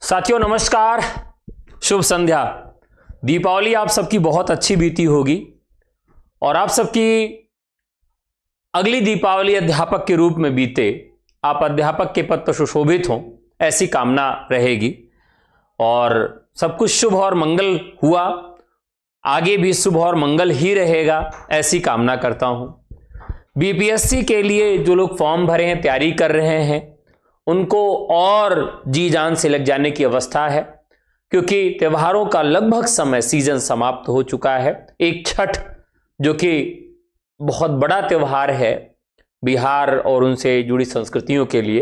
साथियों नमस्कार, शुभ संध्या। दीपावली आप सबकी बहुत अच्छी बीती होगी और आप सबकी अगली दीपावली अध्यापक के रूप में बीते, आप अध्यापक के पद पर सुशोभित हों ऐसी कामना रहेगी और सब कुछ शुभ और मंगल हुआ, आगे भी शुभ और मंगल ही रहेगा ऐसी कामना करता हूं। बीपीएससी के लिए जो लोग फॉर्म भरे हैं, तैयारी कर रहे हैं, उनको और जी जान से लग जाने की अवस्था है क्योंकि त्योहारों का लगभग समय सीजन समाप्त हो चुका है। एक छठ जो कि बहुत बड़ा त्योहार है बिहार और उनसे जुड़ी संस्कृतियों के लिए,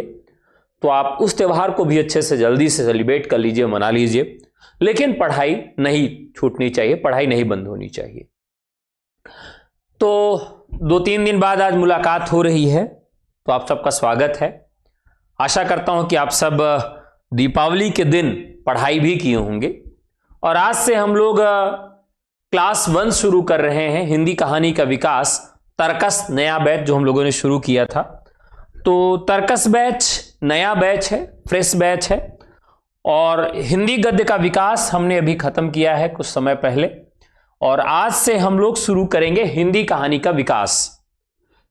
तो आप उस त्योहार को भी अच्छे से जल्दी से सेलिब्रेट कर लीजिए, मना लीजिए, लेकिन पढ़ाई नहीं छूटनी चाहिए, पढ़ाई नहीं बंद होनी चाहिए। तो 2-3 दिन बाद आज मुलाकात हो रही है, तो आप सबका स्वागत है। आशा करता हूं कि आप सब दीपावली के दिन पढ़ाई भी किए होंगे और आज से हम लोग क्लास 1 शुरू कर रहे हैं, हिंदी कहानी का विकास, तर्कस नया बैच जो हम लोगों ने शुरू किया था। तो तर्कस बैच नया बैच है, फ्रेश बैच है और हिंदी गद्य का विकास हमने अभी खत्म किया है कुछ समय पहले और आज से हम लोग शुरू करेंगे हिंदी कहानी का विकास।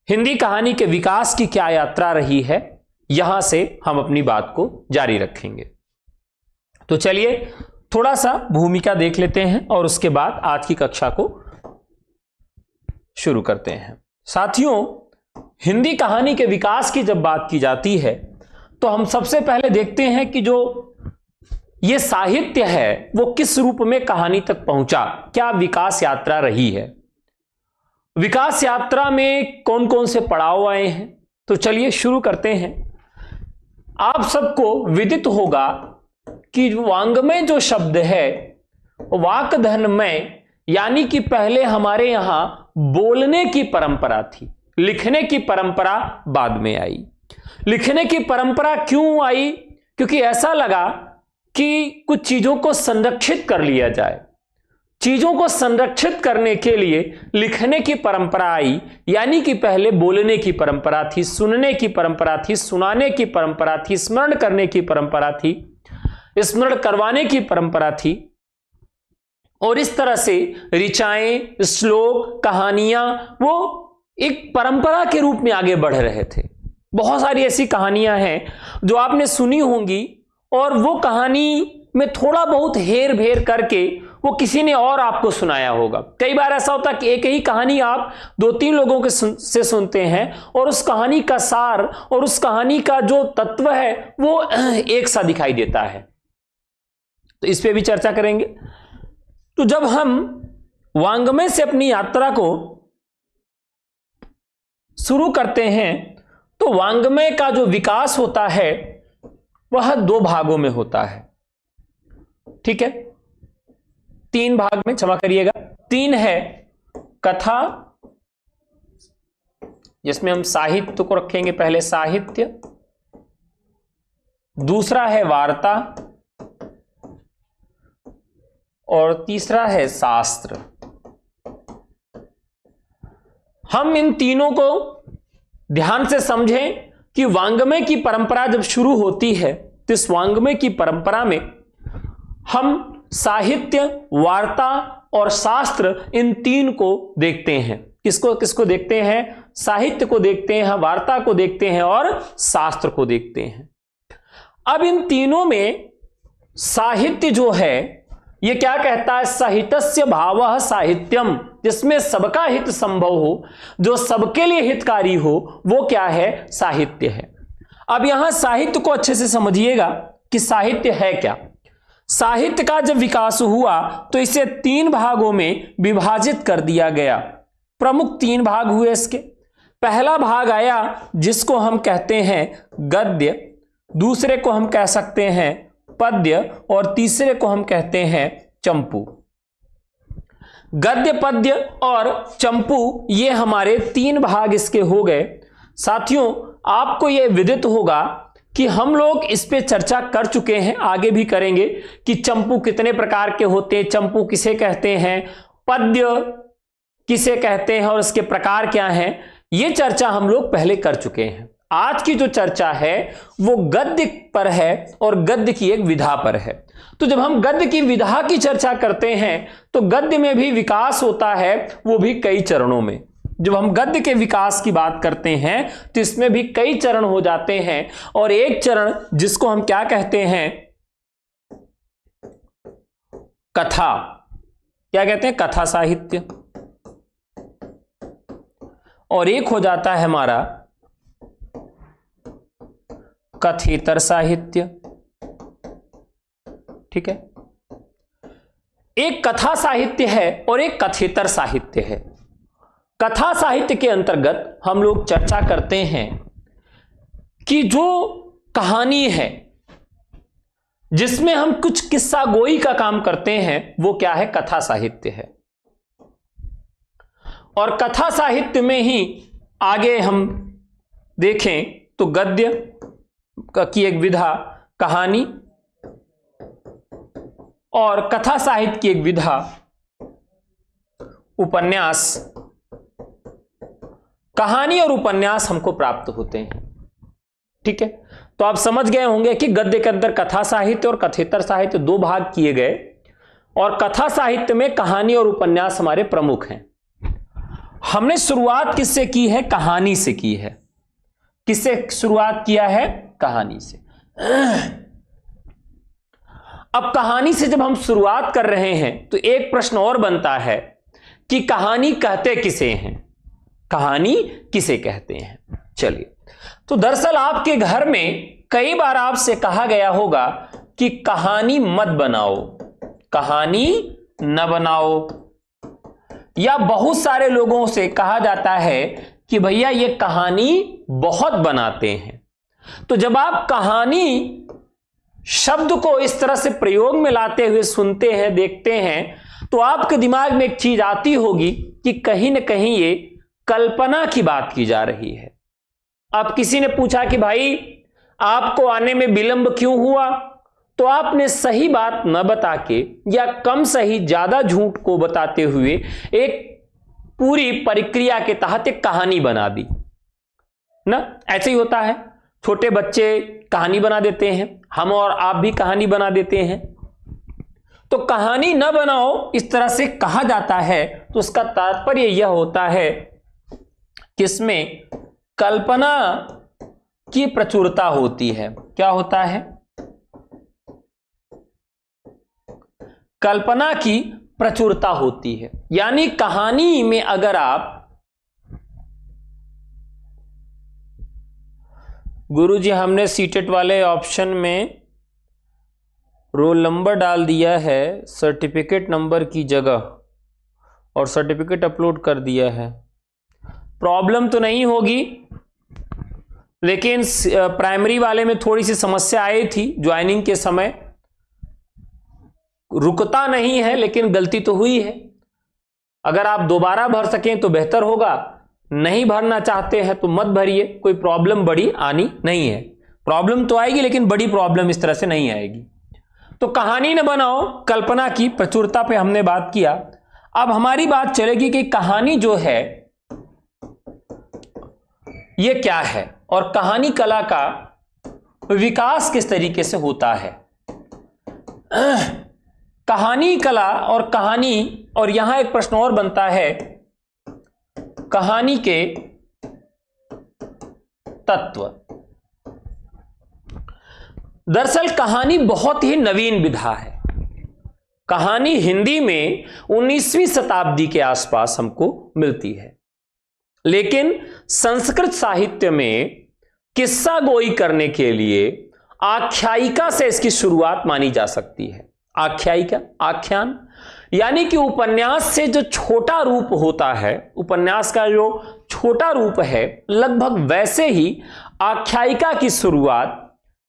हिंदी कहानी के विकास की क्या यात्रा रही है, यहां से हम अपनी बात को जारी रखेंगे। तो चलिए थोड़ा सा भूमिका देख लेते हैं और उसके बाद आज की कक्षा को शुरू करते हैं। साथियों, हिंदी कहानी के विकास की जब बात की जाती है तो हम सबसे पहले देखते हैं कि जो ये साहित्य है वो किस रूप में कहानी तक पहुंचा, क्या विकास यात्रा रही है, विकास यात्रा में कौन कौन से पड़ाव आए हैं। तो चलिए शुरू करते हैं। आप सबको विदित होगा कि वांग्मय जो शब्द है, वाक धनमय, यानी कि पहले हमारे यहां बोलने की परंपरा थी, लिखने की परंपरा बाद में आई। लिखने की परंपरा क्यों आई? क्योंकि ऐसा लगा कि कुछ चीजों को संरक्षित कर लिया जाए। चीजों को संरक्षित करने के लिए लिखने की परंपरा आई, यानी कि पहले बोलने की परंपरा थी, सुनने की परंपरा थी, सुनाने की परंपरा थी, स्मरण करने की परंपरा थी, स्मरण करवाने की परंपरा थी और इस तरह से ऋचाएं, श्लोक, कहानियां वो एक परंपरा के रूप में आगे बढ़ रहे थे। बहुत सारी ऐसी कहानियां हैं जो आपने सुनी होंगी और वो कहानी में थोड़ा बहुत हेर फेर करके वो किसी ने और आपको सुनाया होगा। कई बार ऐसा होता है कि एक ही कहानी आप 2-3 लोगों के से सुनते हैं और उस कहानी का सार और उस कहानी का जो तत्व है वो एक सा दिखाई देता है। तो इस पे भी चर्चा करेंगे। तो जब हम वांग्मय से अपनी यात्रा को शुरू करते हैं तो वांग्मय का जो विकास होता है वह 2 भागों में होता है। ठीक है, 3 भाग में, क्षमा करिएगा, 3 है कथा, जिसमें हम साहित्य को रखेंगे पहले, साहित्य। दूसरा है वार्ता और तीसरा है शास्त्र। हम इन तीनों को ध्यान से समझें कि वांग्मय की परंपरा जब शुरू होती है तो इस वांग्मय की परंपरा में हम साहित्य, वार्ता और शास्त्र, इन 3 को देखते हैं। किसको किसको देखते हैं? साहित्य को देखते हैं, वार्ता को देखते हैं और शास्त्र को देखते हैं। अब इन तीनों में साहित्य जो है ये क्या कहता है? साहित्यस्य भावः साहित्यम, जिसमें सबका हित संभव हो, जो सबके लिए हितकारी हो, वो क्या है? साहित्य है। अब यहां साहित्य को अच्छे से समझिएगा कि साहित्य है क्या। साहित्य का जब विकास हुआ तो इसे 3 भागों में विभाजित कर दिया गया। प्रमुख 3 भाग हुए इसके। पहला भाग आया जिसको हम कहते हैं गद्य, दूसरे को हम कह सकते हैं पद्य और तीसरे को हम कहते हैं चंपू। गद्य, पद्य और चंपू, ये हमारे 3 भाग इसके हो गए। साथियों, आपको यह विदित होगा कि हम लोग इस पे चर्चा कर चुके हैं, आगे भी करेंगे कि चंपू कितने प्रकार के होते हैं, चंपू किसे कहते हैं, पद्य किसे कहते हैं और इसके प्रकार क्या हैं। ये चर्चा हम लोग पहले कर चुके हैं। आज की जो चर्चा है वो गद्य पर है और गद्य की एक विधा पर है। तो जब हम गद्य की विधा की चर्चा करते हैं तो गद्य में भी विकास होता है, वो भी कई चरणों में। जब हम गद्य के विकास की बात करते हैं तो इसमें भी कई चरण हो जाते हैं, और एक चरण जिसको हम क्या कहते हैं, कथा, क्या कहते हैं, कथा साहित्य, और एक हो जाता है हमारा कथेतर साहित्य। ठीक है, एक कथा साहित्य है और एक कथेतर साहित्य है। कथा साहित्य के अंतर्गत हम लोग चर्चा करते हैं कि जो कहानी है जिसमें हम कुछ किस्सा गोई का काम करते हैं वो क्या है, कथा साहित्य है। और कथा साहित्य में ही आगे हम देखें तो गद्य की एक विधा कहानी, और कथा साहित्य की एक विधा उपन्यास। कहानी और उपन्यास हमको प्राप्त होते हैं। ठीक है, तो आप समझ गए होंगे कि गद्य के अंदर कथा साहित्य और कथेतर साहित्य दो भाग किए गए, और कथा साहित्य में कहानी और उपन्यास हमारे प्रमुख हैं। हमने शुरुआत किससे की है, कहानी से की है। किससे शुरुआत किया है, कहानी से। अब कहानी से जब हम शुरुआत कर रहे हैं तो एक प्रश्न और बनता है कि कहानी कहते किसे हैं, कहानी किसे कहते हैं। चलिए, तो दरअसल आपके घर में कई बार आपसे कहा गया होगा कि कहानी मत बनाओ, कहानी न बनाओ, या बहुत सारे लोगों से कहा जाता है कि भैया ये कहानी बहुत बनाते हैं। तो जब आप कहानी शब्द को इस तरह से प्रयोग में लाते हुए सुनते हैं, देखते हैं, तो आपके दिमाग में एक चीज आती होगी कि कहीं ना कहीं ये कल्पना की बात की जा रही है। अब किसी ने पूछा कि भाई आपको आने में विलंब क्यों हुआ, तो आपने सही बात न बता के या कम सही ज्यादा झूठ को बताते हुए एक पूरी प्रक्रिया के तहत एक कहानी बना दी ना। ऐसे ही होता है, छोटे बच्चे कहानी बना देते हैं, हम और आप भी कहानी बना देते हैं। तो कहानी न बनाओ इस तरह से कहा जाता है तो उसका तात्पर्य यह होता है कि इसमें कल्पना की प्रचुरता होती है। क्या होता है, कल्पना की प्रचुरता होती है। यानी कहानी में अगर आप, गुरुजी हमने सीटेट वाले ऑप्शन में रोल नंबर डाल दिया है सर्टिफिकेट नंबर की जगह, और सर्टिफिकेट अपलोड कर दिया है। प्रॉब्लम तो नहीं होगी, लेकिन प्राइमरी वाले में थोड़ी सी समस्या आई थी ज्वाइनिंग के समय। रुकता नहीं है लेकिन गलती तो हुई है। अगर आप दोबारा भर सकें तो बेहतर होगा, नहीं भरना चाहते हैं तो मत भरिए, कोई प्रॉब्लम बड़ी आनी नहीं है। प्रॉब्लम तो आएगी लेकिन बड़ी प्रॉब्लम इस तरह से नहीं आएगी। तो कहानी न बनाओ, कल्पना की प्रचुरता पे हमने बात किया। अब हमारी बात चलेगी कि कहानी जो है ये क्या है और कहानी कला का विकास किस तरीके से होता है। कहानी कला और कहानी, और यहां एक प्रश्न और बनता है, कहानी के तत्व। दरअसल कहानी बहुत ही नवीन विधा है। कहानी हिंदी में 19वीं शताब्दी के आसपास हमको मिलती है, लेकिन संस्कृत साहित्य में किस्सा गोई करने के लिए आख्यायिका से इसकी शुरुआत मानी जा सकती है। आख्यायिका, आख्यान, यानी कि उपन्यास से जो छोटा रूप होता है, उपन्यास का जो छोटा रूप है, लगभग वैसे ही आख्यायिका की शुरुआत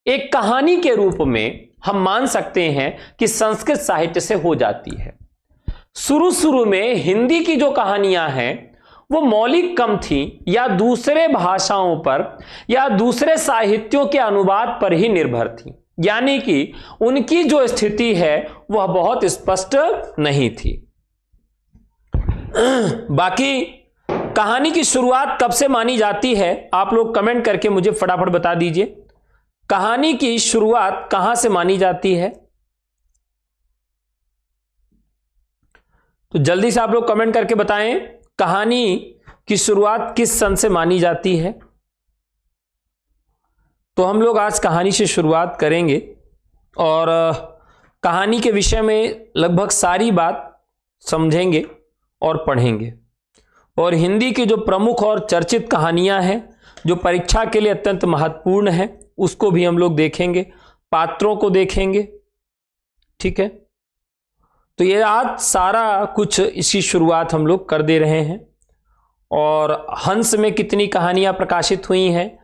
एक कहानी के रूप में हम मान सकते हैं कि संस्कृत साहित्य से हो जाती है। शुरू शुरू में हिंदी की जो कहानियां हैं वो मौलिक कम थी, या दूसरे भाषाओं पर या दूसरे साहित्यों के अनुवाद पर ही निर्भर थी। यानी कि उनकी जो स्थिति है वह बहुत स्पष्ट नहीं थी। बाकी कहानी की शुरुआत कब से मानी जाती है? आप लोग कमेंट करके मुझे फटाफट बता दीजिए, कहानी की शुरुआत कहां से मानी जाती है? तो जल्दी से आप लोग कमेंट करके बताएं, कहानी की शुरुआत किस सन से मानी जाती है? तो हम लोग आज कहानी से शुरुआत करेंगे और कहानी के विषय में लगभग सारी बात समझेंगे और पढ़ेंगे। और हिंदी की जो प्रमुख और चर्चित कहानियां हैं, जो परीक्षा के लिए अत्यंत महत्वपूर्ण है, उसको भी हम लोग देखेंगे, पात्रों को देखेंगे। ठीक है, तो ये आज सारा कुछ इसकी शुरुआत हम लोग कर दे रहे हैं। और हंस में कितनी कहानियां प्रकाशित हुई हैं,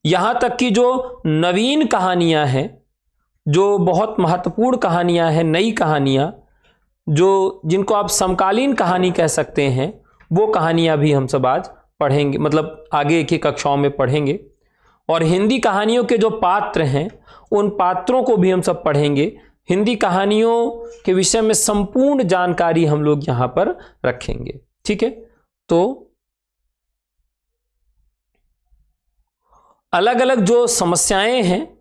यहां तक कि जो नवीन कहानियां हैं, जो बहुत महत्वपूर्ण कहानियां हैं, नई कहानियां, जो जिनको आप समकालीन कहानी कह सकते हैं, वो कहानियां भी हम सब आज पढ़ेंगे, मतलब आगे की कक्षाओं में पढ़ेंगे। और हिंदी कहानियों के जो पात्र हैं, उन पात्रों को भी हम सब पढ़ेंगे। हिंदी कहानियों के विषय में संपूर्ण जानकारी हम लोग यहां पर रखेंगे। ठीक है, तो अलग अलग जो समस्याएं हैं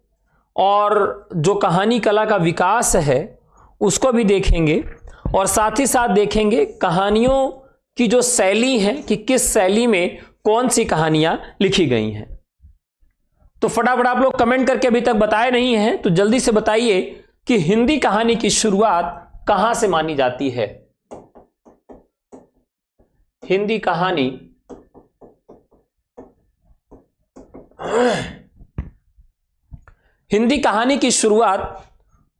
और जो कहानी कला का विकास है, उसको भी देखेंगे। और साथ ही साथ देखेंगे कहानियों की जो शैली है, कि किस शैली में कौन सी कहानियां लिखी गई हैं। तो फटाफट आप लोग कमेंट करके अभी तक बताए नहीं हैं, तो जल्दी से बताइए कि हिंदी कहानी की शुरुआत कहां से मानी जाती है? हिंदी कहानी हिंदी कहानी की शुरुआत,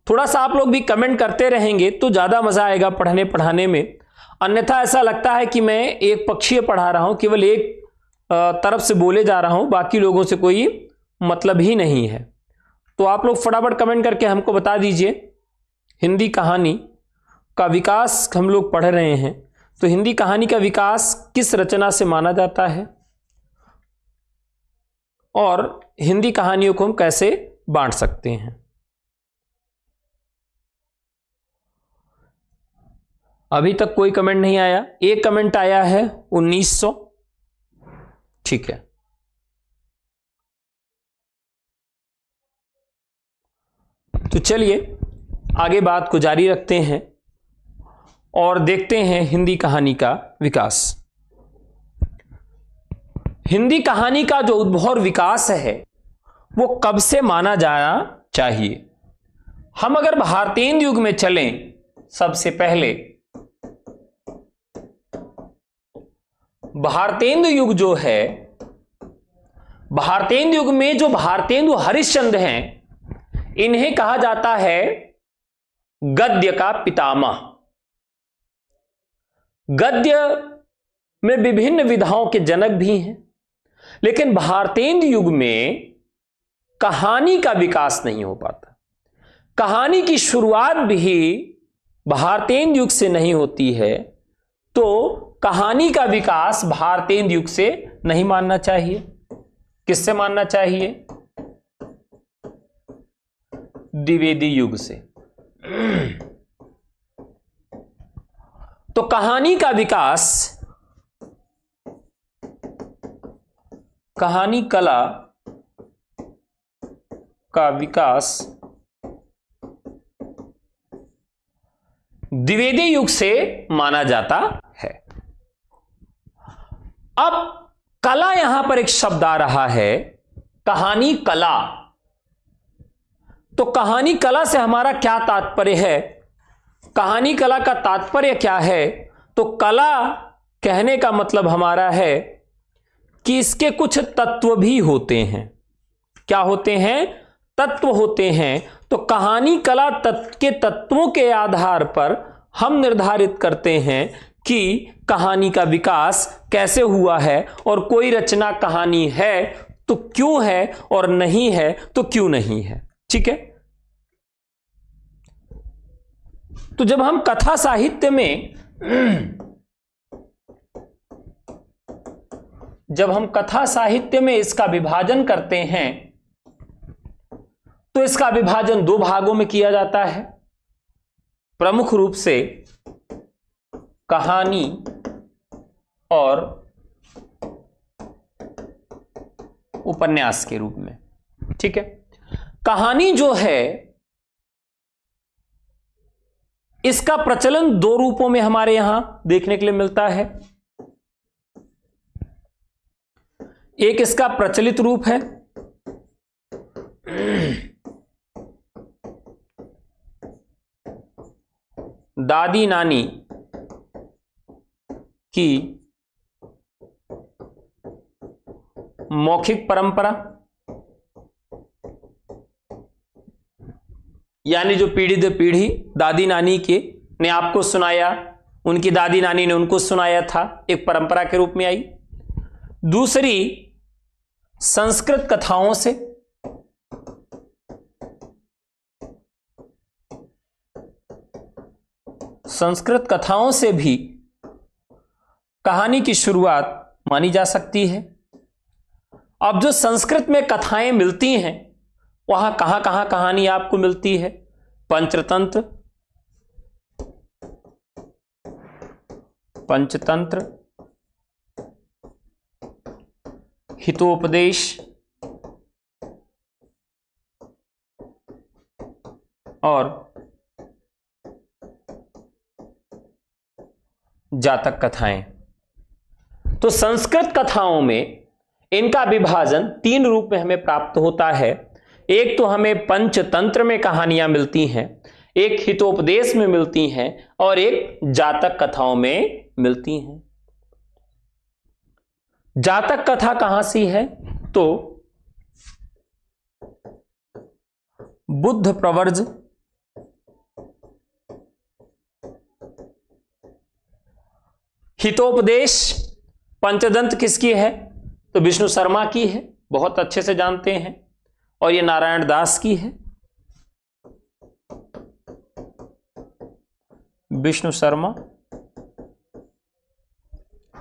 थोड़ा सा आप लोग भी कमेंट करते रहेंगे तो ज्यादा मजा आएगा पढ़ने पढ़ाने में। अन्यथा ऐसा लगता है कि मैं एक पक्षीय पढ़ा रहा हूं, केवल एक तरफ से बोले जा रहा हूं, बाकी लोगों से कोई मतलब ही नहीं है। तो आप लोग फटाफट कमेंट करके हमको बता दीजिए, हिंदी कहानी का विकास हम लोग पढ़ रहे हैं, तो हिंदी कहानी का विकास किस रचना से माना जाता है और हिंदी कहानियों को हम कैसे बांट सकते हैं। अभी तक कोई कमेंट नहीं आया, एक कमेंट आया है 1900। ठीक है, तो चलिए आगे बात को जारी रखते हैं और देखते हैं हिंदी कहानी का विकास। हिंदी कहानी का जो उद्भव और विकास है, वो कब से माना जाना चाहिए? हम अगर भारतेंदु युग में चलें, सबसे पहले भारतेंदु युग जो है, भारतेंदु युग में जो भारतेंदु हरिश्चंद्र हैं, इन्हें कहा जाता है गद्य का पितामह। गद्य में विभिन्न विधाओं के जनक भी हैं, लेकिन भारतेंदु युग में कहानी का विकास नहीं हो पाता। कहानी की शुरुआत भी भारतेंदु युग से नहीं होती है, तो कहानी का विकास भारतेंदु युग से नहीं मानना चाहिए। किससे मानना चाहिए? द्विवेदी युग से। तो कहानी का विकास, कहानी कला का विकास द्विवेदी युग से माना जाता है। अब कला, यहां पर एक शब्द आ रहा है, कहानी कला। तो कहानी कला से हमारा क्या तात्पर्य है? कहानी कला का तात्पर्य क्या है? तो कला कहने का मतलब हमारा है कि इसके कुछ तत्व भी होते हैं। क्या होते हैं? तत्व होते हैं। तो कहानी कला के तत्वों के आधार पर हम निर्धारित करते हैं कि कहानी का विकास कैसे हुआ है, और कोई रचना कहानी है तो क्यों है, और नहीं है तो क्यों नहीं है। ठीक है, तो जब हम कथा साहित्य में इसका विभाजन करते हैं, तो इसका विभाजन दो भागों में किया जाता है। प्रमुख रूप से कहानी और उपन्यास के रूप में। ठीक है, कहानी जो है इसका प्रचलन दो रूपों में हमारे यहां देखने के लिए मिलता है। एक इसका प्रचलित रूप है, दादी नानी की मौखिक परंपरा, यानी जो पीढ़ी दर पीढ़ी दादी नानी के ने आपको सुनाया, उनकी दादी नानी ने उनको सुनाया था, एक परंपरा के रूप में आई। दूसरी संस्कृत कथाओं से, संस्कृत कथाओं से भी कहानी की शुरुआत मानी जा सकती है। अब जो संस्कृत में कथाएं मिलती हैं वहां कहां कहां कहानी आपको मिलती है? पंचतंत्र, पंचतंत्र, हितोपदेश और जातक कथाएं। तो संस्कृत कथाओं में इनका विभाजन तीन रूप में हमें प्राप्त होता है। एक तो हमें पंचतंत्र में कहानियां मिलती हैं, एक हितोपदेश में मिलती हैं और एक जातक कथाओं में मिलती हैं। जातक कथा कहां सी है? तो बुद्ध प्रवर्ज, हितोपदेश पंचदंत किसकी है? तो विष्णु शर्मा की है, बहुत अच्छे से जानते हैं, और ये नारायण दास की है। विष्णु शर्मा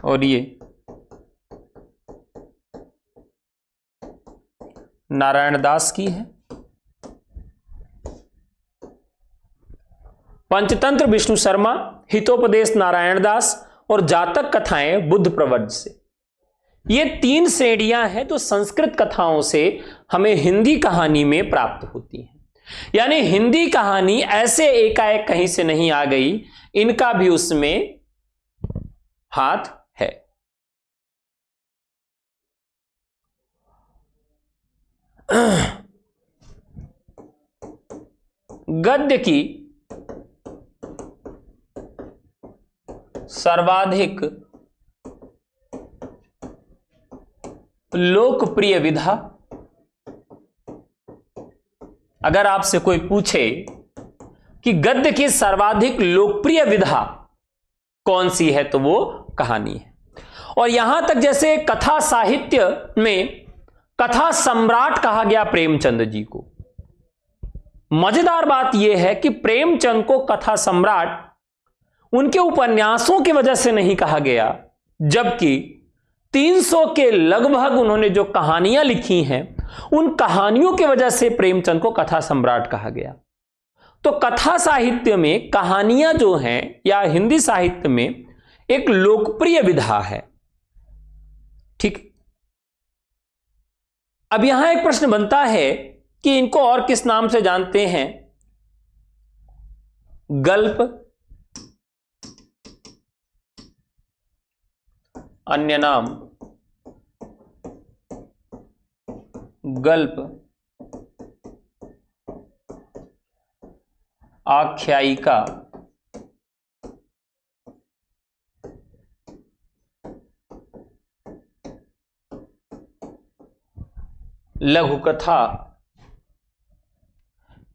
और ये नारायण दास की है। पंचतंत्र विष्णु शर्मा, हितोपदेश नारायण दास और जातक कथाएं बुद्ध प्रवर्ज से। ये तीन श्रेणियां हैं जो संस्कृत कथाओं से हमें हिंदी कहानी में प्राप्त होती हैं। यानी हिंदी कहानी ऐसे एकाएक कहीं से नहीं आ गई, इनका भी उसमें हाथ है। गद्य की सर्वाधिक लोकप्रिय विधा, अगर आपसे कोई पूछे कि गद्य की सर्वाधिक लोकप्रिय विधा कौन सी है तो वो कहानी है। और यहां तक जैसे कथा साहित्य में कथा सम्राट कहा गया प्रेमचंद जी को। मजेदार बात यह है कि प्रेमचंद को कथा सम्राट उनके उपन्यासों की वजह से नहीं कहा गया, जबकि 300 के लगभग उन्होंने जो कहानियां लिखी हैं उन कहानियों की वजह से प्रेमचंद को कथा सम्राट कहा गया। तो कथा साहित्य में कहानियां जो हैं या हिंदी साहित्य में एक लोकप्रिय विधा है। ठीक, अब यहां एक प्रश्न बनता है कि इनको और किस नाम से जानते हैं? गल्प, अन्य नाम गल्प, आख्यायिका, लघु कथा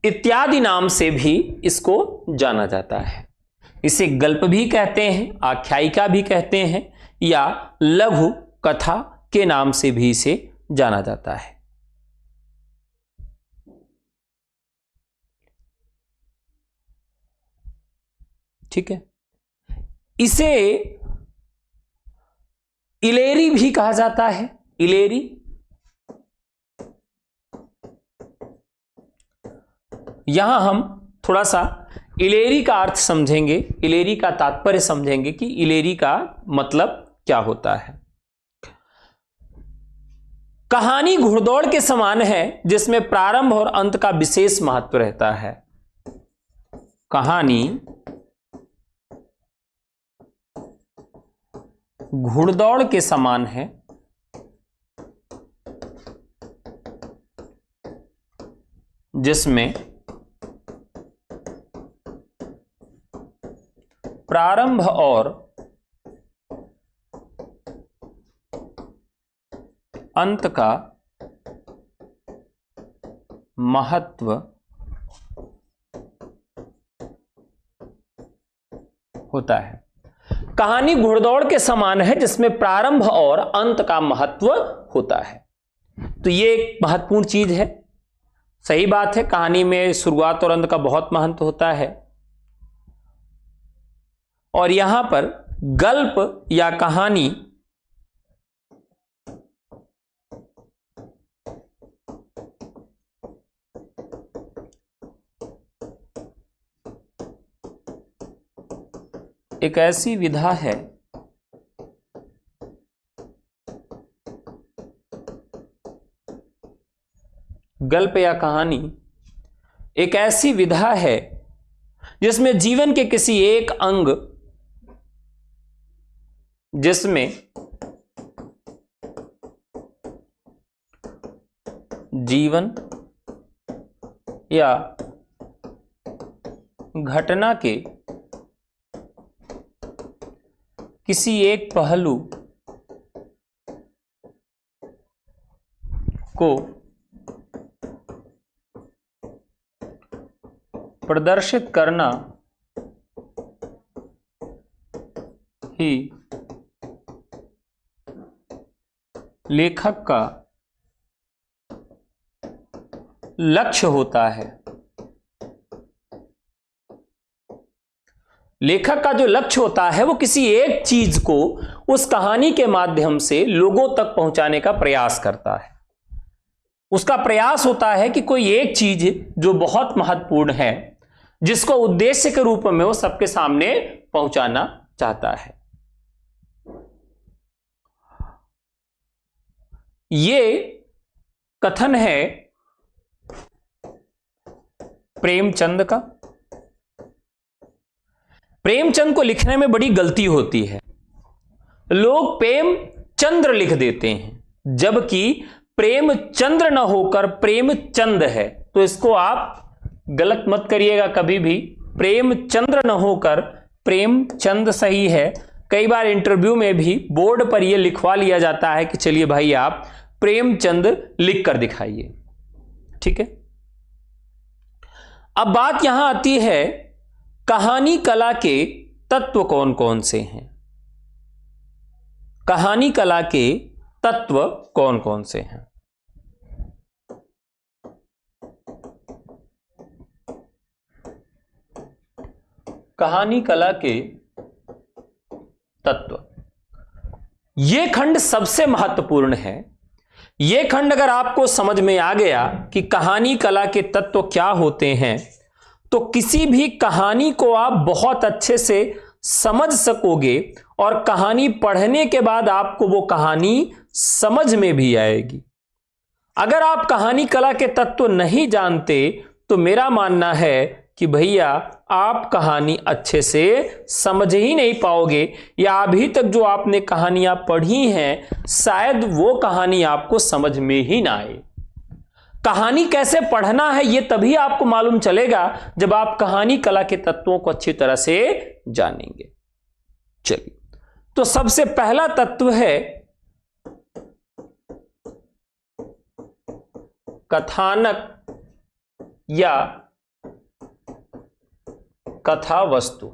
इत्यादि नाम से भी इसको जाना जाता है। इसे गल्प भी कहते हैं, आख्यायिका भी कहते हैं, या लघु कथा के नाम से भी इसे जाना जाता है। ठीक है, इसे इलेरी भी कहा जाता है। इलेरी, यहां हम थोड़ा सा इलेरी का अर्थ समझेंगे, इलेरी का तात्पर्य समझेंगे कि इलेरी का मतलब क्या होता है। कहानी घुड़दौड़ के समान है जिसमें प्रारंभ और अंत का विशेष महत्व रहता है। कहानी घुड़दौड़ के समान है जिसमें प्रारंभ और अंत का महत्व होता है। कहानी घुड़दौड़ के समान है जिसमें प्रारंभ और अंत का महत्व होता है। तो ये एक महत्वपूर्ण चीज है। सही बात है, कहानी में शुरुआत और अंत का बहुत महत्व होता है। और यहां पर गल्प या कहानी एक ऐसी विधा है गल्प या कहानी एक ऐसी विधा है जिसमें जीवन के किसी एक अंग जिसमें जीवन या घटना के किसी एक पहलू को प्रदर्शित करना ही लेखक का लक्ष्य होता है। लेखक का जो लक्ष्य होता है वो किसी एक चीज को उस कहानी के माध्यम से लोगों तक पहुंचाने का प्रयास करता है। उसका प्रयास होता है कि कोई एक चीज जो बहुत महत्वपूर्ण है, जिसको उद्देश्य के रूप में वो सबके सामने पहुंचाना चाहता है। ये कथन है प्रेमचंद का। प्रेमचंद को लिखने में बड़ी गलती होती है। लोग प्रेमचंद्र लिख देते हैं, जबकि प्रेमचंद्र न होकर प्रेमचंद है। तो इसको आप गलत मत करिएगा कभी भी। प्रेमचंद्र न होकर प्रेमचंद सही है। कई बार इंटरव्यू में भी बोर्ड पर यह लिखवा लिया जाता है कि चलिए भाई आप प्रेमचंद लिख कर दिखाइए। ठीक है। अब बात यहां आती है कहानी कला के तत्व कौन कौन से हैं। कहानी कला के तत्व कौन कौन से हैं। कहानी कला के तत्व, यह खंड सबसे महत्वपूर्ण है। यह खंड अगर आपको समझ में आ गया कि कहानी कला के तत्व क्या होते हैं, तो किसी भी कहानी को आप बहुत अच्छे से समझ सकोगे और कहानी पढ़ने के बाद आपको वो कहानी समझ में भी आएगी। अगर आप कहानी कला के तत्व नहीं जानते तो मेरा मानना है कि भैया आप कहानी अच्छे से समझ ही नहीं पाओगे, या अभी तक जो आपने कहानियां पढ़ी हैं शायद वो कहानी आपको समझ में ही ना आए। कहानी कैसे पढ़ना है यह तभी आपको मालूम चलेगा जब आप कहानी कला के तत्वों को अच्छी तरह से जानेंगे। चलिए, तो सबसे पहला तत्व है कथानक या कथा वस्तु।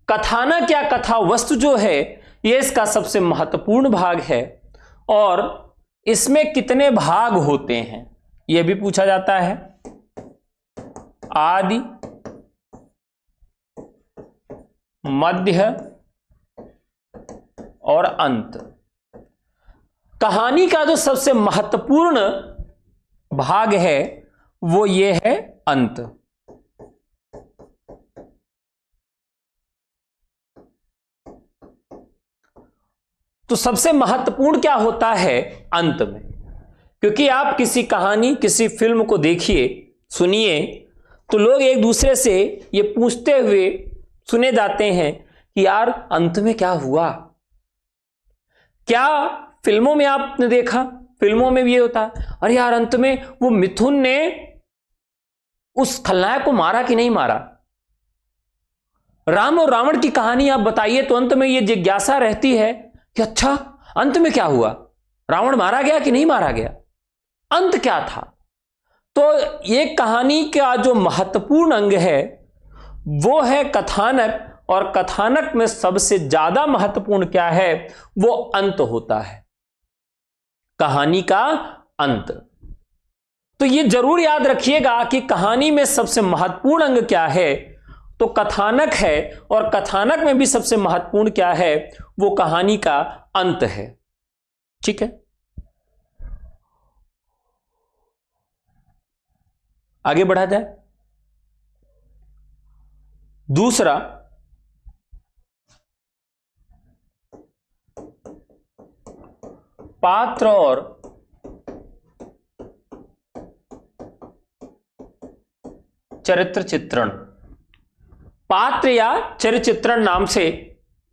कथानक या कथा वस्तु जो है यह इसका सबसे महत्वपूर्ण भाग है। और इसमें कितने भाग होते हैं यह भी पूछा जाता है। आदि, मध्य और अंत। कहानी का जो सबसे महत्वपूर्ण भाग है वो ये है अंत। तो सबसे महत्वपूर्ण क्या होता है अंत में, क्योंकि आप किसी कहानी किसी फिल्म को देखिए सुनिए तो लोग एक दूसरे से ये पूछते हुए सुने जाते हैं कि यार अंत में क्या हुआ। क्या फिल्मों में आपने देखा, फिल्मों में भी ये होता है, अरे यार अंत में वो मिथुन ने उस खलनायक को मारा कि नहीं मारा। राम और रावण की कहानी आप बताइए तो अंत में ये जिज्ञासा रहती है कि अच्छा अंत में क्या हुआ, रावण मारा गया कि नहीं मारा गया, अंत क्या था। तो ये कहानी का जो महत्वपूर्ण अंग है वो है कथानक, और कथानक में सबसे ज्यादा महत्वपूर्ण क्या है, वो अंत होता है, कहानी का अंत। तो ये जरूर याद रखिएगा कि कहानी में सबसे महत्वपूर्ण अंग क्या है, तो कथानक है, और कथानक में भी सबसे महत्वपूर्ण क्या है, वो कहानी का अंत है। ठीक है, आगे बढ़ा जाए। दूसरा, पात्र और चरित्र चित्रण। पात्र या चरित्र चित्रण नाम से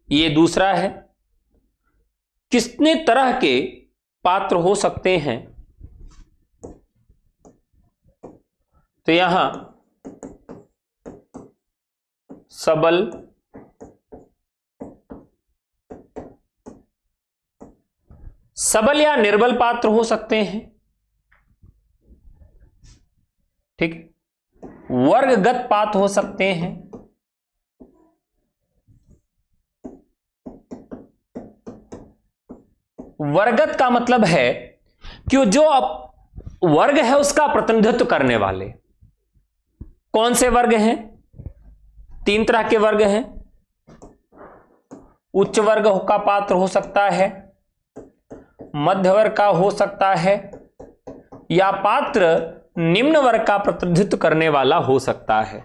ये दूसरा है। कितने तरह के पात्र हो सकते हैं, तो यहां सबल, सबल या निर्बल पात्र हो सकते हैं। ठीक, वर्गगत पात्र हो सकते हैं, वर्गत का मतलब है कि जो वर्ग है उसका प्रतिनिधित्व करने वाले। कौन से वर्ग हैं, तीन तरह के वर्ग हैं। उच्च वर्ग का पात्र हो सकता है, मध्य वर्ग का हो सकता है, या पात्र निम्न वर्ग का प्रतिनिधित्व करने वाला हो सकता है।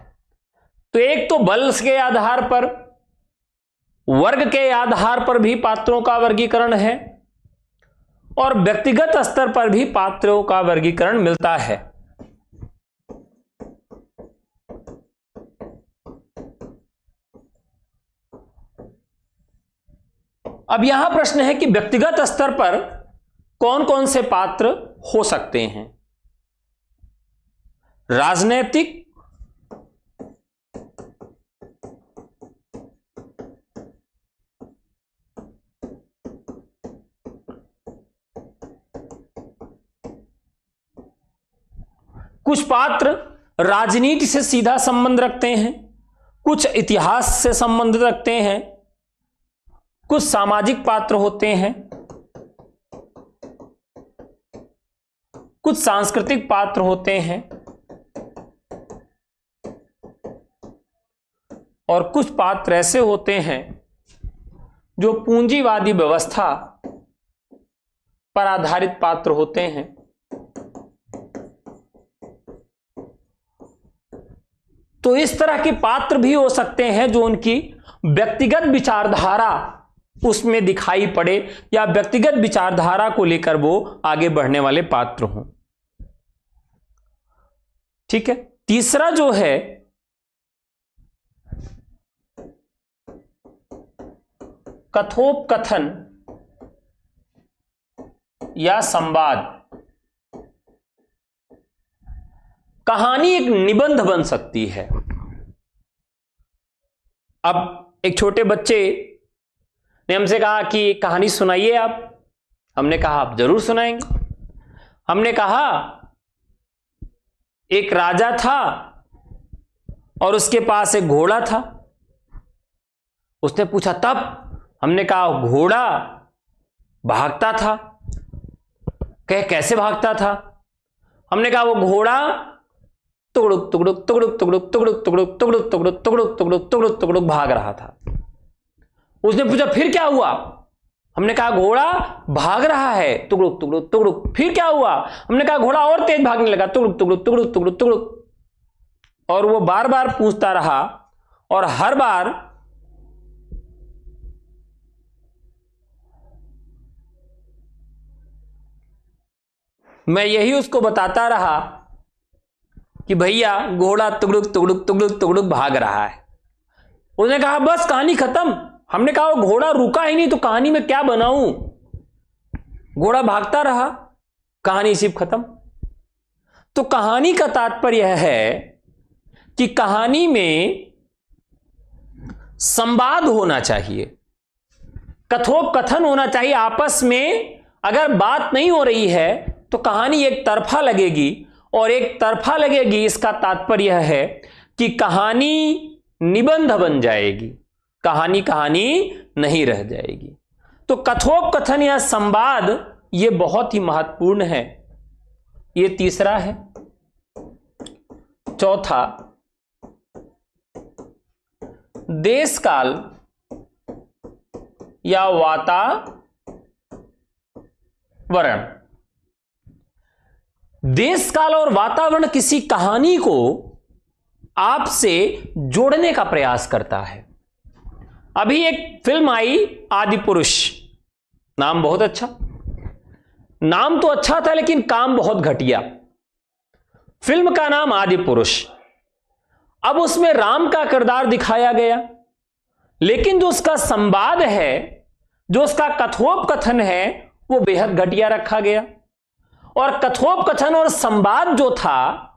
तो एक तो बल के आधार पर, वर्ग के आधार पर भी पात्रों का वर्गीकरण है, और व्यक्तिगत स्तर पर भी पात्रों का वर्गीकरण मिलता है। अब यहां प्रश्न है कि व्यक्तिगत स्तर पर कौन कौन से पात्र हो सकते हैं। राजनैतिक, कुछ पात्र राजनीति से सीधा संबंध रखते हैं, कुछ इतिहास से संबंध रखते हैं, कुछ सामाजिक पात्र होते हैं, कुछ सांस्कृतिक पात्र होते हैं, और कुछ पात्र ऐसे होते हैं जो पूंजीवादी व्यवस्था पर आधारित पात्र होते हैं। तो इस तरह के पात्र भी हो सकते हैं जो उनकी व्यक्तिगत विचारधारा उसमें दिखाई पड़े, या व्यक्तिगत विचारधारा को लेकर वो आगे बढ़ने वाले पात्र हों। ठीक है, तीसरा जो है कथोपकथन या संवाद। कहानी एक निबंध बन सकती है। अब एक छोटे बच्चे ने हमसे कहा कि कहानी सुनाइए आप। हमने कहा आप जरूर सुनाएंगे। हमने कहा एक राजा था और उसके पास एक घोड़ा था। उसने पूछा तब? हमने कहा घोड़ा भागता था। कहे कैसे भागता था? हमने कहा वो घोड़ा तुगड़ुक तुगड़ुक तुगड़ुक तुगड़ुक तुगड़ुक तुगड़ुक तुगड़ुक तुगड़ुक तुगड़ुक तुगड़ुक तुगड़ुक तुगड़ुक भाग रहा था। उसने पूछा फिर क्या हुआ? हमने कहा घोड़ा भाग रहा है तुगड़ुक तुगड़ुक तुगड़ुक। फिर क्या हुआ? हमने कहा घोड़ा और तेज भागने लगा तुगड़ुक तुगड़ुक तुगड़ुक तुगड़ुक तुगड़ुक। और वो बार बार पूछता रहा और हर बार मैं यही उसको बताता रहा कि भैया घोड़ा तुगड़ुक तुगड़ुक तुगड़ुक तुगड़ुक भाग रहा है। उसने कहा बस कहानी खत्म। हमने कहा वो घोड़ा रुका ही नहीं तो कहानी में क्या बनाऊं। घोड़ा भागता रहा, कहानी सिर्फ खत्म। तो कहानी का तात्पर्य है कि कहानी में संवाद होना चाहिए, कथोपकथन होना चाहिए। आपस में अगर बात नहीं हो रही है तो कहानी एक तरफा लगेगी, और एक तरफा लगेगी इसका तात्पर्य है कि कहानी निबंध बन जाएगी, कहानी कहानी नहीं रह जाएगी। तो कथोपकथन या संवाद ये बहुत ही महत्वपूर्ण है। ये तीसरा है। चौथा, देश काल या वातावरण। देश काल और वातावरण किसी कहानी को आपसे जोड़ने का प्रयास करता है। अभी एक फिल्म आई आदि पुरुष, नाम बहुत अच्छा, नाम तो अच्छा था लेकिन काम बहुत घटिया। फिल्म का नाम आदि पुरुष। अब उसमें राम का किरदार दिखाया गया, लेकिन जो उसका संवाद है, जो उसका कथोपकथन है, वो बेहद घटिया रखा गया। और कथोपकथन और संवाद जो था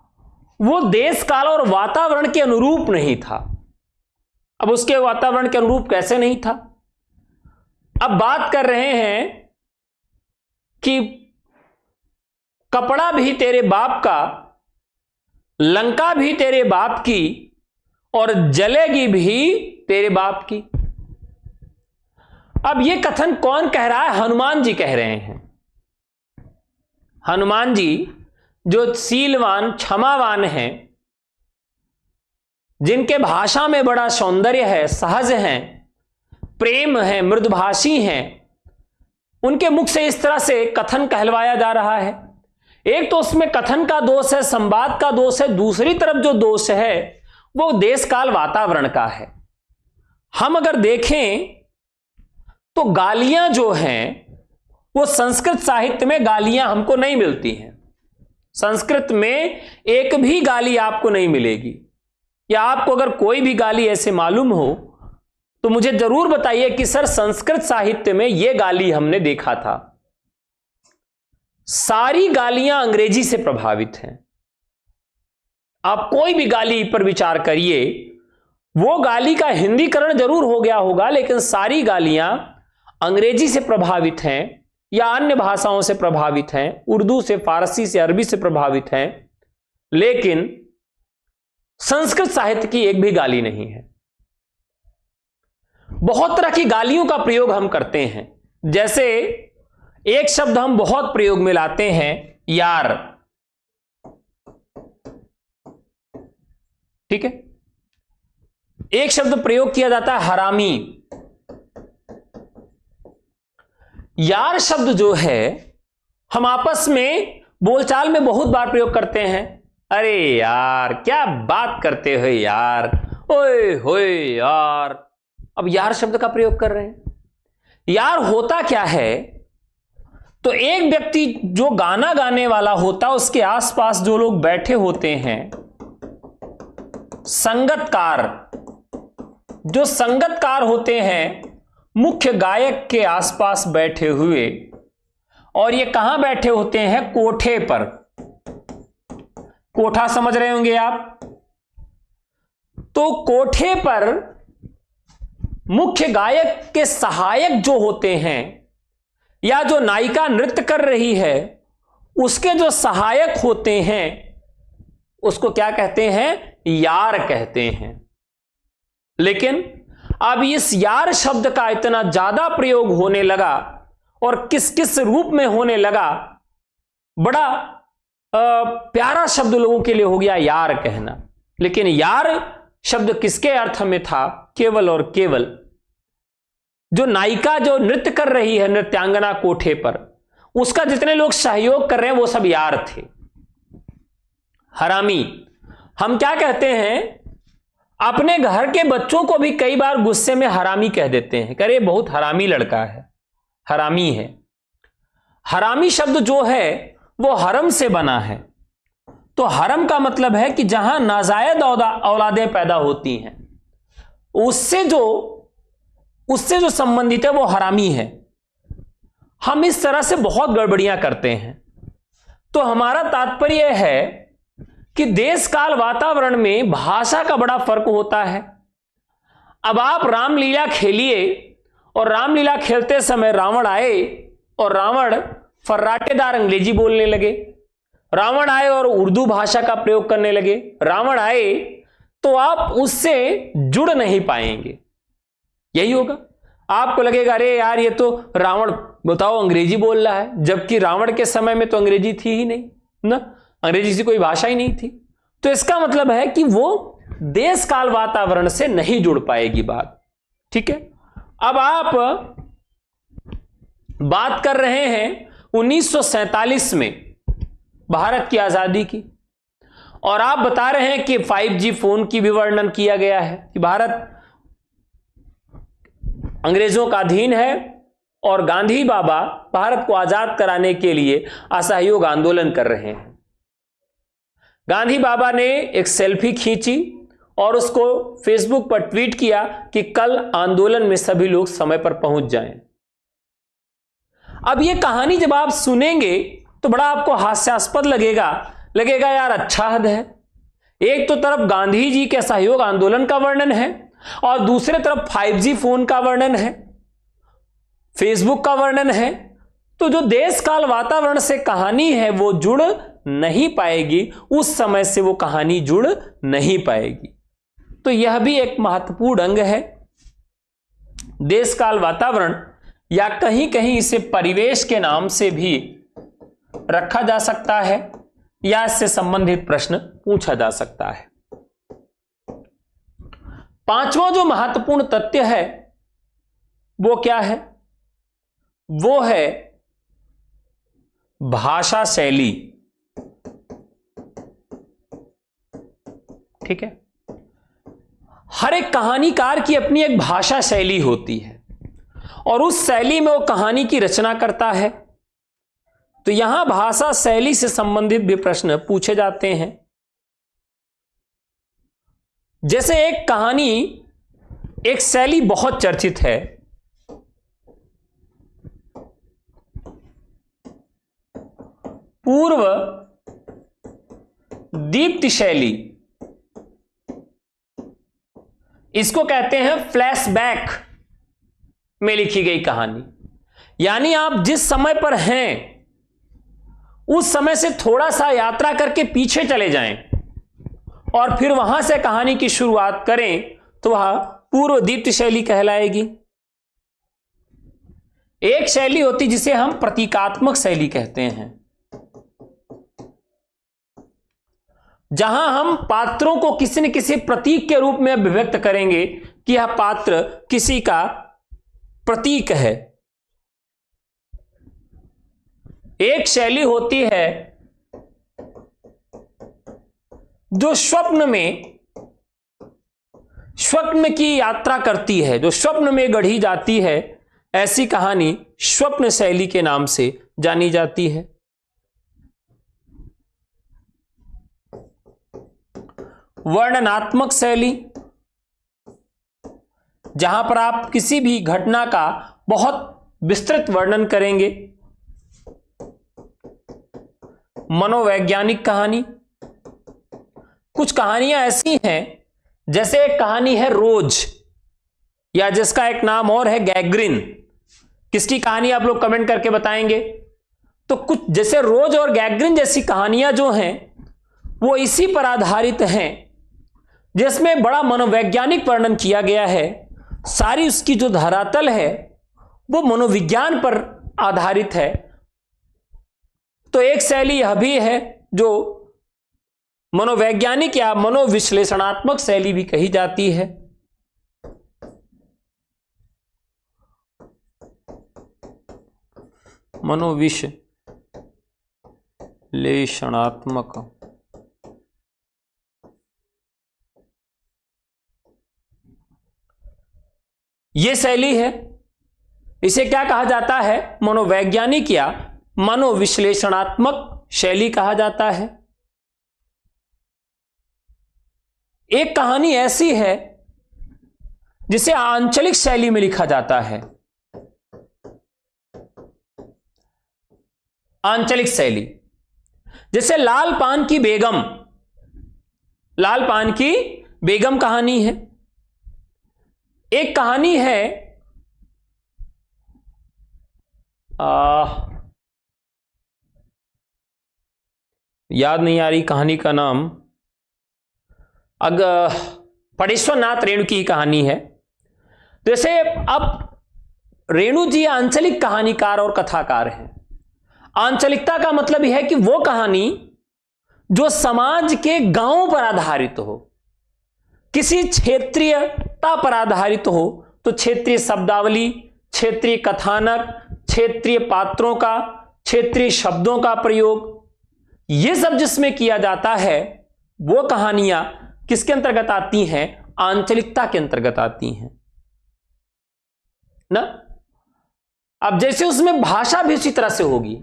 वो देश काल और वातावरण के अनुरूप नहीं था। अब उसके वातावरण के अनुरूप कैसे नहीं था? अब बात कर रहे हैं कि कपड़ा भी तेरे बाप का, लंका भी तेरे बाप की, और जलेगी भी तेरे बाप की। अब यह कथन कौन कह रहा है? हनुमान जी कह रहे हैं। हनुमान जी जो शीलवान क्षमावान हैं, जिनके भाषा में बड़ा सौंदर्य है, सहज हैं, प्रेम है, मृदुभाषी हैं, उनके मुख से इस तरह से कथन कहलवाया जा रहा है। एक तो उसमें कथन का दोष है, संवाद का दोष है, दूसरी तरफ जो दोष है वो देश काल वातावरण का है। हम अगर देखें तो गालियां जो हैं वो संस्कृत साहित्य में गालियां हमको नहीं मिलती हैं। संस्कृत में एक भी गाली आपको नहीं मिलेगी, या आपको अगर कोई भी गाली ऐसे मालूम हो तो मुझे जरूर बताइए कि सर संस्कृत साहित्य में यह गाली हमने देखा था। सारी गालियां अंग्रेजी से प्रभावित हैं। आप कोई भी गाली पर विचार करिए, वो गाली का हिंदीकरण जरूर हो गया होगा, लेकिन सारी गालियां अंग्रेजी से प्रभावित हैं या अन्य भाषाओं से प्रभावित हैं, उर्दू से, फारसी से, अरबी से प्रभावित हैं, लेकिन संस्कृत साहित्य की एक भी गाली नहीं है। बहुत तरह की गालियों का प्रयोग हम करते हैं। जैसे एक शब्द हम बहुत प्रयोग में लाते हैं, यार। ठीक है। एक शब्द प्रयोग किया जाता है हरामी। यार शब्द जो है हम आपस में बोलचाल में बहुत बार प्रयोग करते हैं। अरे यार क्या बात करते हो यार, ओए होए यार। अब यार शब्द का प्रयोग कर रहे हैं। यार होता क्या है, तो एक व्यक्ति जो गाना गाने वाला होता है, उसके आसपास जो लोग बैठे होते हैं, संगतकार, जो संगतकार होते हैं मुख्य गायक के आसपास बैठे हुए, और ये कहां बैठे होते हैं? कोठे पर। कोठा समझ रहे होंगे आप। तो कोठे पर मुख्य गायक के सहायक जो होते हैं, या जो नायिका नृत्य कर रही है उसके जो सहायक होते हैं, उसको क्या कहते हैं? यार कहते हैं। लेकिन अब इस यार शब्द का इतना ज्यादा प्रयोग होने लगा, और किस किस रूप में होने लगा। बड़ा प्यारा शब्द लोगों के लिए हो गया यार कहना। लेकिन यार शब्द किसके अर्थ में था? केवल और केवल जो नायिका जो नृत्य कर रही है, नृत्यांगना कोठे पर, उसका जितने लोग सहयोग कर रहे हैं वो सब यार थे। हरामी हम क्या कहते हैं? अपने घर के बच्चों को भी कई बार गुस्से में हरामी कह देते हैं, करे बहुत हरामी लड़का है, हरामी है। हरामी शब्द जो है वो हरम से बना है। तो हरम का मतलब है कि जहां नाजायज औलादें पैदा होती हैं, उससे जो संबंधित है वो हरामी है। हम इस तरह से बहुत गड़बड़ियां करते हैं। तो हमारा तात्पर्य है कि देश काल वातावरण में भाषा का बड़ा फर्क होता है। अब आप रामलीला खेलिए और रामलीला खेलते समय रावण आए और रावण फर्राटेदार अंग्रेजी बोलने लगे, रावण आए और उर्दू भाषा का प्रयोग करने लगे, रावण आए, तो आप उससे जुड़ नहीं पाएंगे। यही होगा, आपको लगेगा अरे यार ये तो रावण बताओ अंग्रेजी बोल रहा है, जबकि रावण के समय में तो अंग्रेजी थी ही नहीं ना, अंग्रेजी से कोई भाषा ही नहीं थी। तो इसका मतलब है कि वो देश काल वातावरण से नहीं जुड़ पाएगी बात। ठीक है, अब आप बात कर रहे हैं 1947 में भारत की आजादी की, और आप बता रहे हैं कि 5G फोन की भी वर्णन किया गया है कि भारत अंग्रेजों का अधीन है और गांधी बाबा भारत को आजाद कराने के लिए असहयोग आंदोलन कर रहे हैं। गांधी बाबा ने एक सेल्फी खींची और उसको फेसबुक पर ट्वीट किया कि कल आंदोलन में सभी लोग समय पर पहुंच जाएं। अब यह कहानी जब आप सुनेंगे तो बड़ा आपको हास्यास्पद लगेगा यार अच्छा हद है। एक तो तरफ गांधी जी के असहयोग आंदोलन का वर्णन है और दूसरे तरफ 5G फोन का वर्णन है, फेसबुक का वर्णन है। तो जो देश काल वातावरण से कहानी है वो जुड़ नहीं पाएगी, उस समय से वो कहानी जुड़ नहीं पाएगी। तो यह भी एक महत्वपूर्ण अंग है। देश काल वातावरण या कहीं कहीं इसे परिवेश के नाम से भी रखा जा सकता है या इससे संबंधित प्रश्न पूछा जा सकता है। पांचवा जो महत्वपूर्ण तथ्य है वो क्या है? वो है भाषा शैली। ठीक है, हर एक कहानीकार की अपनी एक भाषा शैली होती है और उस शैली में वो कहानी की रचना करता है। तो यहां भाषा शैली से संबंधित भी प्रश्न पूछे जाते हैं। जैसे एक कहानी, एक शैली बहुत चर्चित है, पूर्व दीप्ति शैली। इसको कहते हैं फ्लैशबैक में लिखी गई कहानी। यानी आप जिस समय पर हैं उस समय से थोड़ा सा यात्रा करके पीछे चले जाएं और फिर वहां से कहानी की शुरुआत करें तो वह पूर्व दीप्ति शैली कहलाएगी। एक शैली होती जिसे हम प्रतीकात्मक शैली कहते हैं, जहां हम पात्रों को किसी न किसी प्रतीक के रूप में अभिव्यक्त करेंगे कि यह पात्र किसी का प्रतीक है। एक शैली होती है जो स्वप्न की यात्रा करती है, जो स्वप्न में गढ़ी जाती है। ऐसी कहानी स्वप्न शैली के नाम से जानी जाती है। वर्णनात्मक शैली, जहां पर आप किसी भी घटना का बहुत विस्तृत वर्णन करेंगे। मनोवैज्ञानिक कहानी, कुछ कहानियां ऐसी हैं, जैसे एक कहानी है रोज, या जिसका एक नाम और है गैग्रिन। किसकी कहानी आप लोग कमेंट करके बताएंगे? तो कुछ जैसे रोज और गैग्रिन जैसी कहानियां जो हैं वो इसी पर आधारित हैं, जिसमें बड़ा मनोवैज्ञानिक वर्णन किया गया है। सारी उसकी जो धरातल है वो मनोविज्ञान पर आधारित है। तो एक शैली यह भी है जो मनोवैज्ञानिक या मनोविश्लेषणात्मक शैली भी कही जाती है। मनोविश्लेषणात्मक, यह शैली है। इसे क्या कहा जाता है? मनोवैज्ञानिक या मनोविश्लेषणात्मक शैली कहा जाता है। एक कहानी ऐसी है जिसे आंचलिक शैली में लिखा जाता है। आंचलिक शैली, जैसे लाल पान की बेगम, लाल पान की बेगम कहानी है। एक कहानी है याद नहीं आ रही कहानी का नाम, परेश्वर नाथ रेणु की कहानी है। जैसे अब रेणु जी आंचलिक कहानीकार और कथाकार हैं। आंचलिकता का मतलब यह है कि वो कहानी जो समाज के गांवों पर आधारित हो, किसी क्षेत्रीयता पर आधारित हो, तो क्षेत्रीय शब्दावली, क्षेत्रीय कथानक, क्षेत्रीय पात्रों का, क्षेत्रीय शब्दों का प्रयोग, यह सब जिसमें किया जाता है वो कहानियां किसके अंतर्गत आती हैं? आंचलिकता के अंतर्गत आती हैं ना। अब जैसे उसमें भाषा भी उसी तरह से होगी।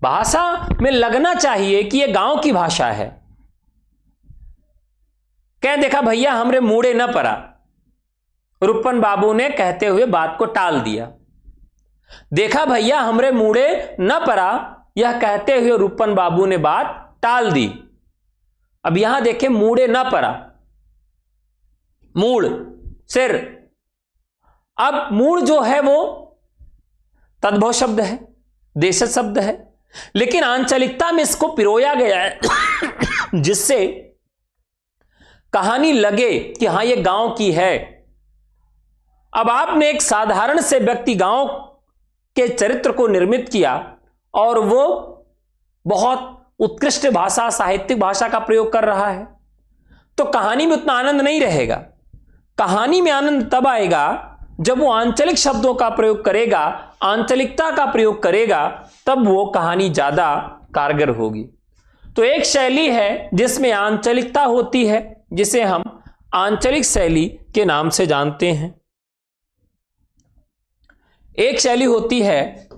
भाषा में लगना चाहिए कि यह गांव की भाषा है। कह देखा भैया हमरे मूड़े न पड़ा, रुपन बाबू ने कहते हुए बात को टाल दिया। देखा भैया हमरे मूड़े न पड़ा, यह कहते हुए रुपन बाबू ने बात टाल दी। अब यहां देखें, मूड़े न पड़ा, मूड़ सिर। अब मूड़ जो है वो तद्भव शब्द है, देशज शब्द है, लेकिन आंचलिकता में इसको पिरोया गया है जिससे कहानी लगे कि हां ये गांव की है। अब आपने एक साधारण से व्यक्ति गांव के चरित्र को निर्मित किया और वो बहुत उत्कृष्ट भाषा, साहित्यिक भाषा का प्रयोग कर रहा है, तो कहानी में उतना आनंद नहीं रहेगा। कहानी में आनंद तब आएगा जब वो आंचलिक शब्दों का प्रयोग करेगा, आंचलिकता का प्रयोग करेगा, तब वो कहानी ज्यादा कारगर होगी। तो एक शैली है जिसमें आंचलिकता होती है, जिसे हम आंचलिक शैली के नाम से जानते हैं। एक शैली होती है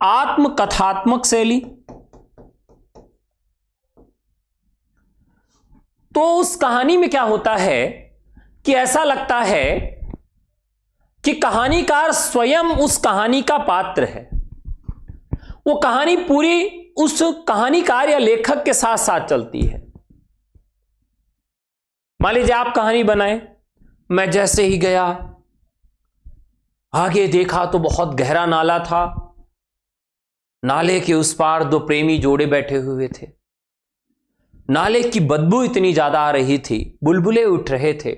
आत्मकथात्मक शैली। तो उस कहानी में क्या होता है कि ऐसा लगता है कि कहानीकार स्वयं उस कहानी का पात्र है। वो कहानी पूरी उस कहानीकार या लेखक के साथ साथ चलती है। मान लीजिए आप कहानी बनाए, मैं जैसे ही गया आगे देखा तो बहुत गहरा नाला था, नाले के उस पार दो प्रेमी जोड़े बैठे हुए थे। नाले की बदबू इतनी ज्यादा आ रही थी, बुलबुले उठ रहे थे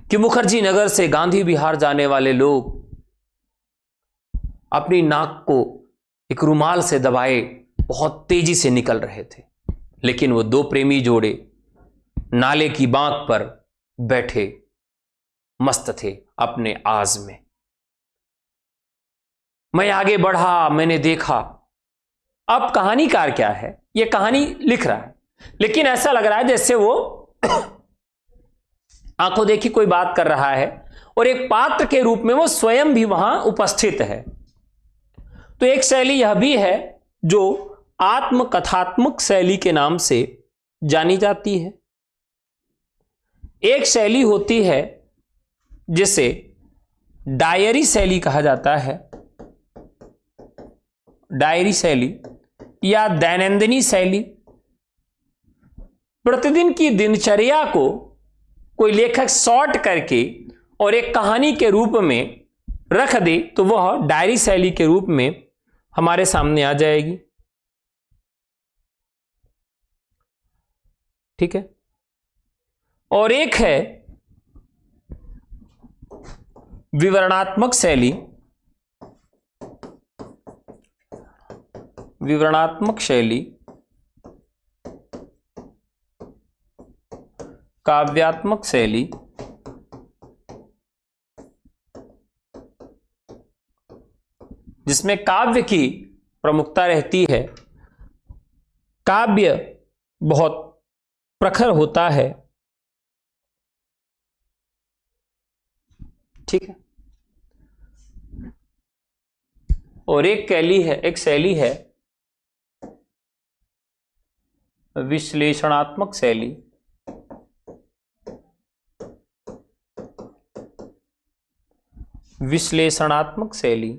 कि मुखर्जी नगर से गांधी विहार जाने वाले लोग अपनी नाक को एक रुमाल से दबाए बहुत तेजी से निकल रहे थे, लेकिन वो दो प्रेमी जोड़े नाले की बांक पर बैठे मस्त थे अपने आज में। मैं आगे बढ़ा, मैंने देखा। अब कहानीकार क्या है, ये कहानी लिख रहा है, लेकिन ऐसा लग रहा है जैसे वो आंखों देखी कोई बात कर रहा है और एक पात्र के रूप में वो स्वयं भी वहां उपस्थित है। तो एक शैली यह भी है जो आत्मकथात्मक शैली के नाम से जानी जाती है। एक शैली होती है जिसे डायरी शैली कहा जाता है। डायरी शैली या दैनंदिनी शैली। प्रतिदिन की दिनचर्या को कोई लेखक शॉर्ट करके और एक कहानी के रूप में रख दे तो वह डायरी शैली के रूप में हमारे सामने आ जाएगी। ठीक है। और एक है विवरणात्मक शैली। विवरणात्मक शैली, काव्यात्मक शैली, जिसमें काव्य की प्रमुखता रहती है। काव्य बहुत प्रखर होता है। ठीक है। और एक शैली है विश्लेषणात्मक शैली। विश्लेषणात्मक शैली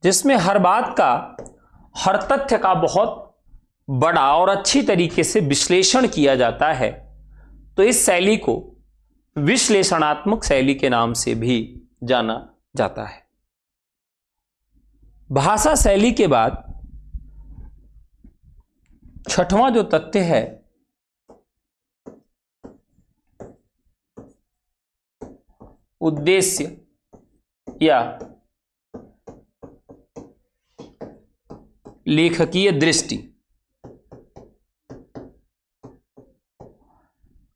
जिसमें हर बात का, हर तथ्य का बहुत बड़ा और अच्छी तरीके से विश्लेषण किया जाता है, तो इस शैली को विश्लेषणात्मक शैली के नाम से भी जाना जाता है। भाषा शैली के बाद छठवां जो तथ्य है उद्देश्य या लेखकीय दृष्टि।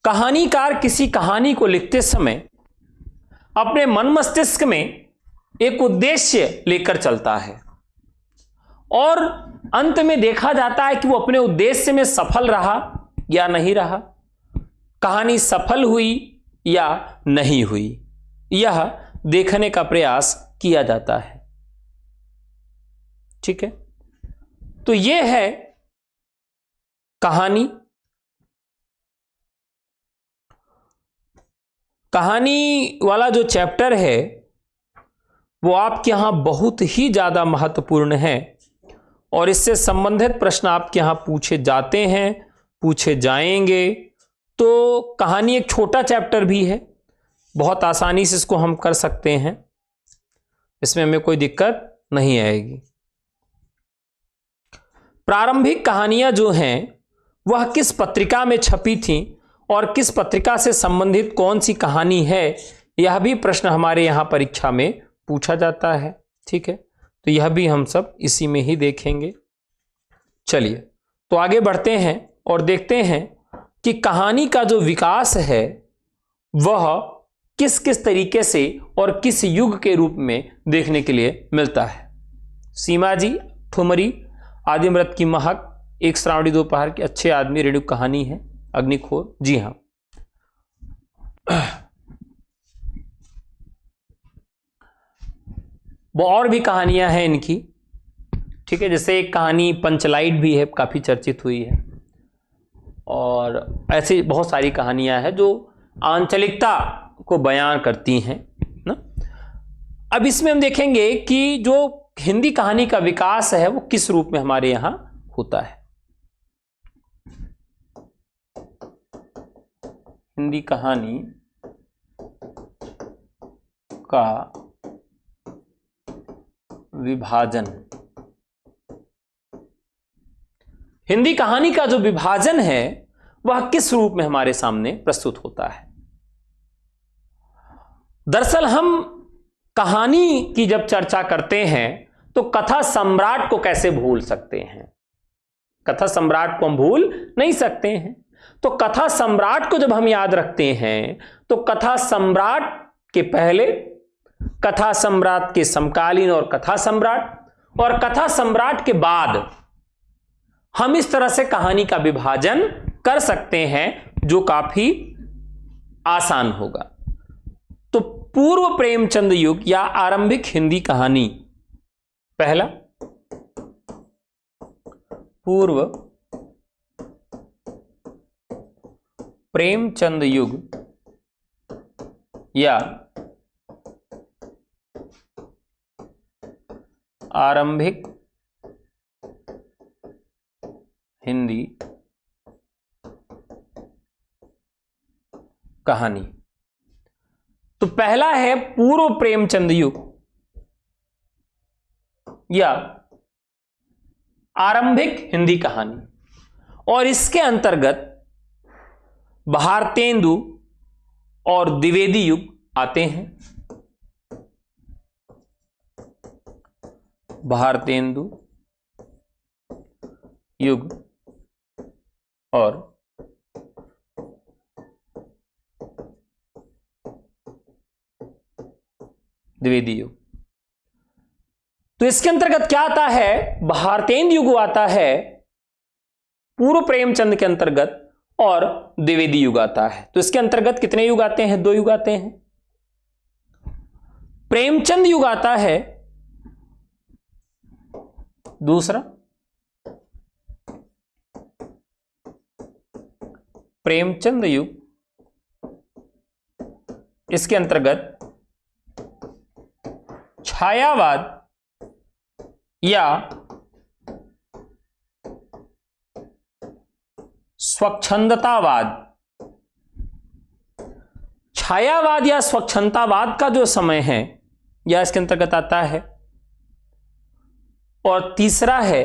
कहानीकार किसी कहानी को लिखते समय अपने मन मस्तिष्क में एक उद्देश्य लेकर चलता है और अंत में देखा जाता है कि वो अपने उद्देश्य में सफल रहा या नहीं रहा, कहानी सफल हुई या नहीं हुई, यह देखने का प्रयास किया जाता है। ठीक है, तो यह है कहानी। कहानी वाला जो चैप्टर है वो आपके यहां बहुत ही ज्यादा महत्वपूर्ण है और इससे संबंधित प्रश्न आपके यहां पूछे जाते हैं, पूछे जाएंगे। तो कहानी एक छोटा चैप्टर भी है, बहुत आसानी से इसको हम कर सकते हैं, इसमें हमें कोई दिक्कत नहीं आएगी। प्रारंभिक कहानियां जो हैं वह किस पत्रिका में छपी थीं और किस पत्रिका से संबंधित कौन सी कहानी है, यह भी प्रश्न हमारे यहां परीक्षा में पूछा जाता है। ठीक है, तो यह भी हम सब इसी में ही देखेंगे। चलिए तो आगे बढ़ते हैं और देखते हैं कि कहानी का जो विकास है वह किस किस तरीके से और किस युग के रूप में देखने के लिए मिलता है। सीमा जी, ठुमरी, आदिमृत की महक, एक श्रावणी दोपहर के, अच्छे आदमी, रेणुक कहानी है, अग्निखोर। जी हां, वो और भी कहानियां हैं इनकी। ठीक है, जैसे एक कहानी पंचलाइट भी है, काफी चर्चित हुई है, और ऐसी बहुत सारी कहानियां हैं जो आंचलिकता को बयान करती हैं ना। अब इसमें हम देखेंगे कि जो हिंदी कहानी का विकास है वो किस रूप में हमारे यहां होता है। हिंदी कहानी का विभाजन। हिंदी कहानी का जो विभाजन है वह किस रूप में हमारे सामने प्रस्तुत होता है। दरअसल हम कहानी की जब चर्चा करते हैं तो कथा सम्राट को कैसे भूल सकते हैं। कथा सम्राट को हम भूल नहीं सकते हैं। तो कथा सम्राट को जब हम याद रखते हैं तो कथा सम्राट के पहले, कथा सम्राट के समकालीन और कथा सम्राट के बाद हम इस तरह से कहानी का विभाजन कर सकते हैं जो काफी आसान होगा। तो पूर्व प्रेमचंद युग या आरंभिक हिंदी कहानी, पहला पूर्व प्रेमचंद युग या आरंभिक हिंदी कहानी। तो पहला है पूर्व प्रेमचंद युग या आरंभिक हिंदी कहानी, और इसके अंतर्गत भारतेंदु और द्विवेदी युग आते हैं। भारतेंदु युग और द्विवेदी युग। तो इसके अंतर्गत क्या आता है, भारतेंदु युग आता है पूर्व प्रेमचंद के अंतर्गत, और द्विवेदी युग आता है। तो इसके अंतर्गत कितने युग आते हैं? 2 युग आते हैं। प्रेमचंद युग आता है दूसरा, प्रेमचंद युग, इसके अंतर्गत छायावाद या स्वच्छंदतावाद, छायावाद या स्वच्छंदतावाद का जो समय है यह इसके अंतर्गत आता है। और तीसरा है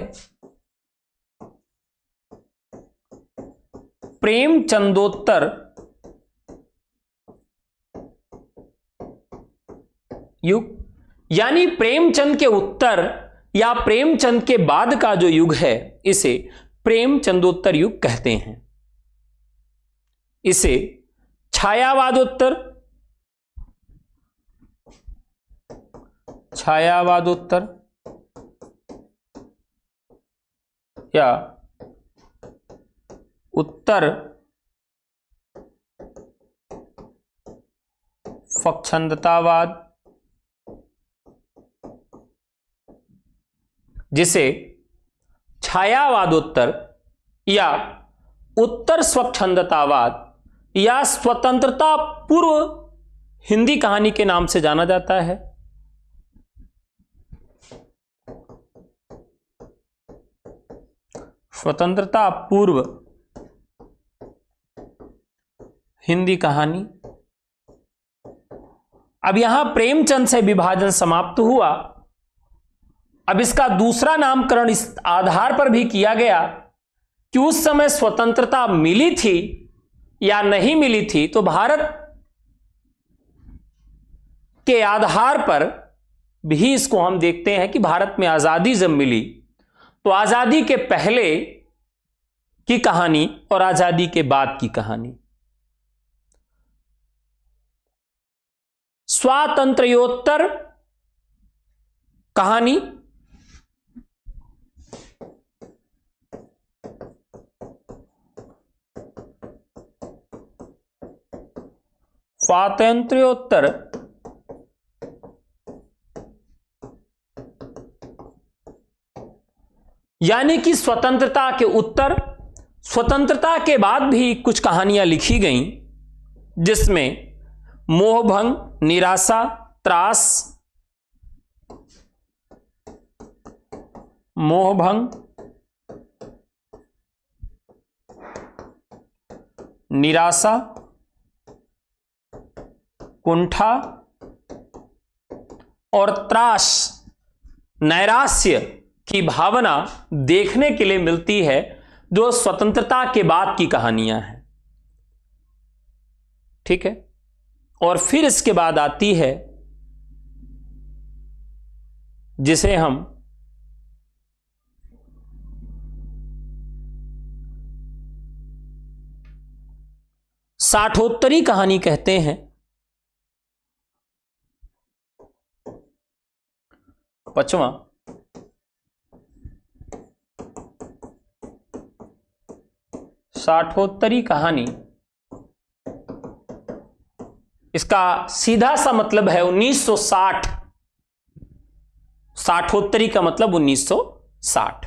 प्रेमचंदोत्तर युग, यानी प्रेमचंद के उत्तर या प्रेमचंद के बाद का जो युग है इसे प्रेमचंदोत्तर युग कहते हैं। इसे छायावादोत्तर, छायावादोत्तर या उत्तर स्वच्छंदतावाद, जिसे छायावादोत्तर या उत्तर स्वच्छंदतावाद या स्वतंत्रता पूर्व हिंदी कहानी के नाम से जाना जाता है। स्वतंत्रता पूर्व हिंदी कहानी। अब यहां प्रेमचंद से विभाजन समाप्त हुआ। अब इसका दूसरा नामकरण इस आधार पर भी किया गया कि उस समय स्वतंत्रता मिली थी या नहीं मिली थी। तो भारत के आधार पर भी इसको हम देखते हैं कि भारत में आजादी जब मिली तो आजादी के पहले की कहानी और आजादी के बाद की कहानी। स्वातंत्र्योत्तर कहानी, स्वातंत्र्योत्तर यानी कि स्वतंत्रता के उत्तर, स्वतंत्रता के बाद भी कुछ कहानियां लिखी गईं जिसमें मोहभंग, निराशा, त्रास, मोहभंग, निराशा, कुंठा और त्रास, नैराश्य की भावना देखने के लिए मिलती है जो स्वतंत्रता के बाद की कहानियां हैं। ठीक है। और फिर इसके बाद आती है जिसे हम साठोत्तरी कहानी कहते हैं। 5वां साठोत्तरी कहानी, इसका सीधा सा मतलब है 1960। साठोत्तरी का मतलब 1960।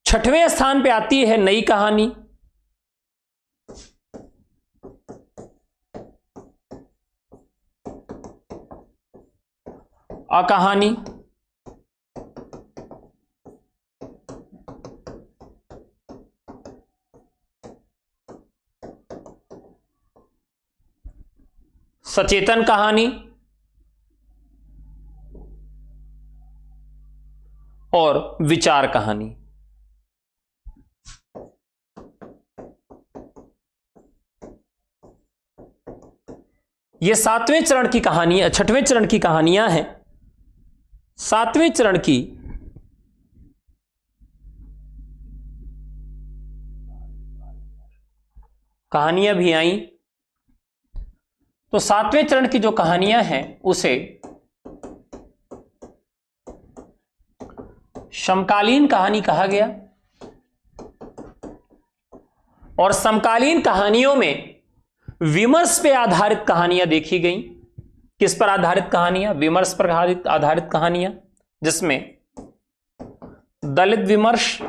6वें स्थान पे आती है नई कहानी। अकहानी, सचेतन कहानी और विचार कहानी। ये 7वें चरण की कहानी, 6वें चरण की कहानियां हैं। 7वें चरण की कहानियां भी आई। तो 7वें चरण की जो कहानियां हैं उसे समकालीन कहानी कहा गया। और समकालीन कहानियों में विमर्श पे आधारित कहानियां देखी गई। किस पर आधारित कहानियां? विमर्श पर आधारित कहानियां, जिसमें दलित विमर्श,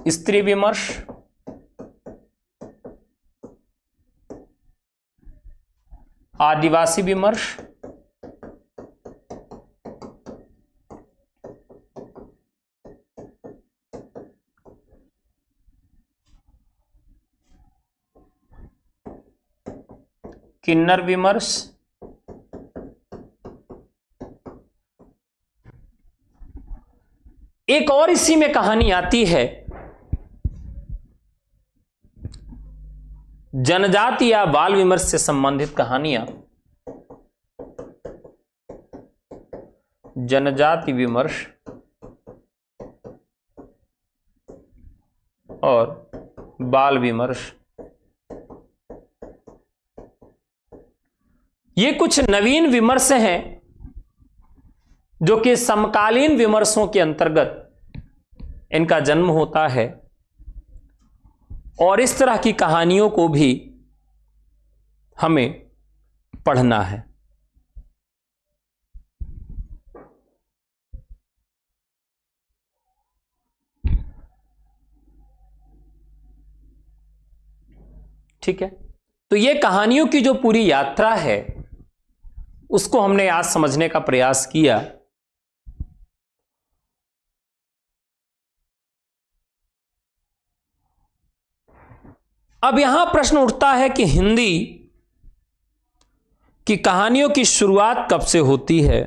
स्त्री विमर्श, आदिवासी विमर्श, किन्नर विमर्श, एक और इसी में कहानी आती है जनजाति या बाल विमर्श से संबंधित कहानियां, जनजाति विमर्श और बाल विमर्श। ये कुछ नवीन विमर्श हैं जो कि समकालीन विमर्शों के अंतर्गत इनका जन्म होता है, और इस तरह की कहानियों को भी हमें पढ़ना है। ठीक है, तो ये कहानियों की जो पूरी यात्रा है उसको हमने आज समझने का प्रयास किया। अब यहां प्रश्न उठता है कि हिंदी की कहानियों की शुरुआत कब से होती है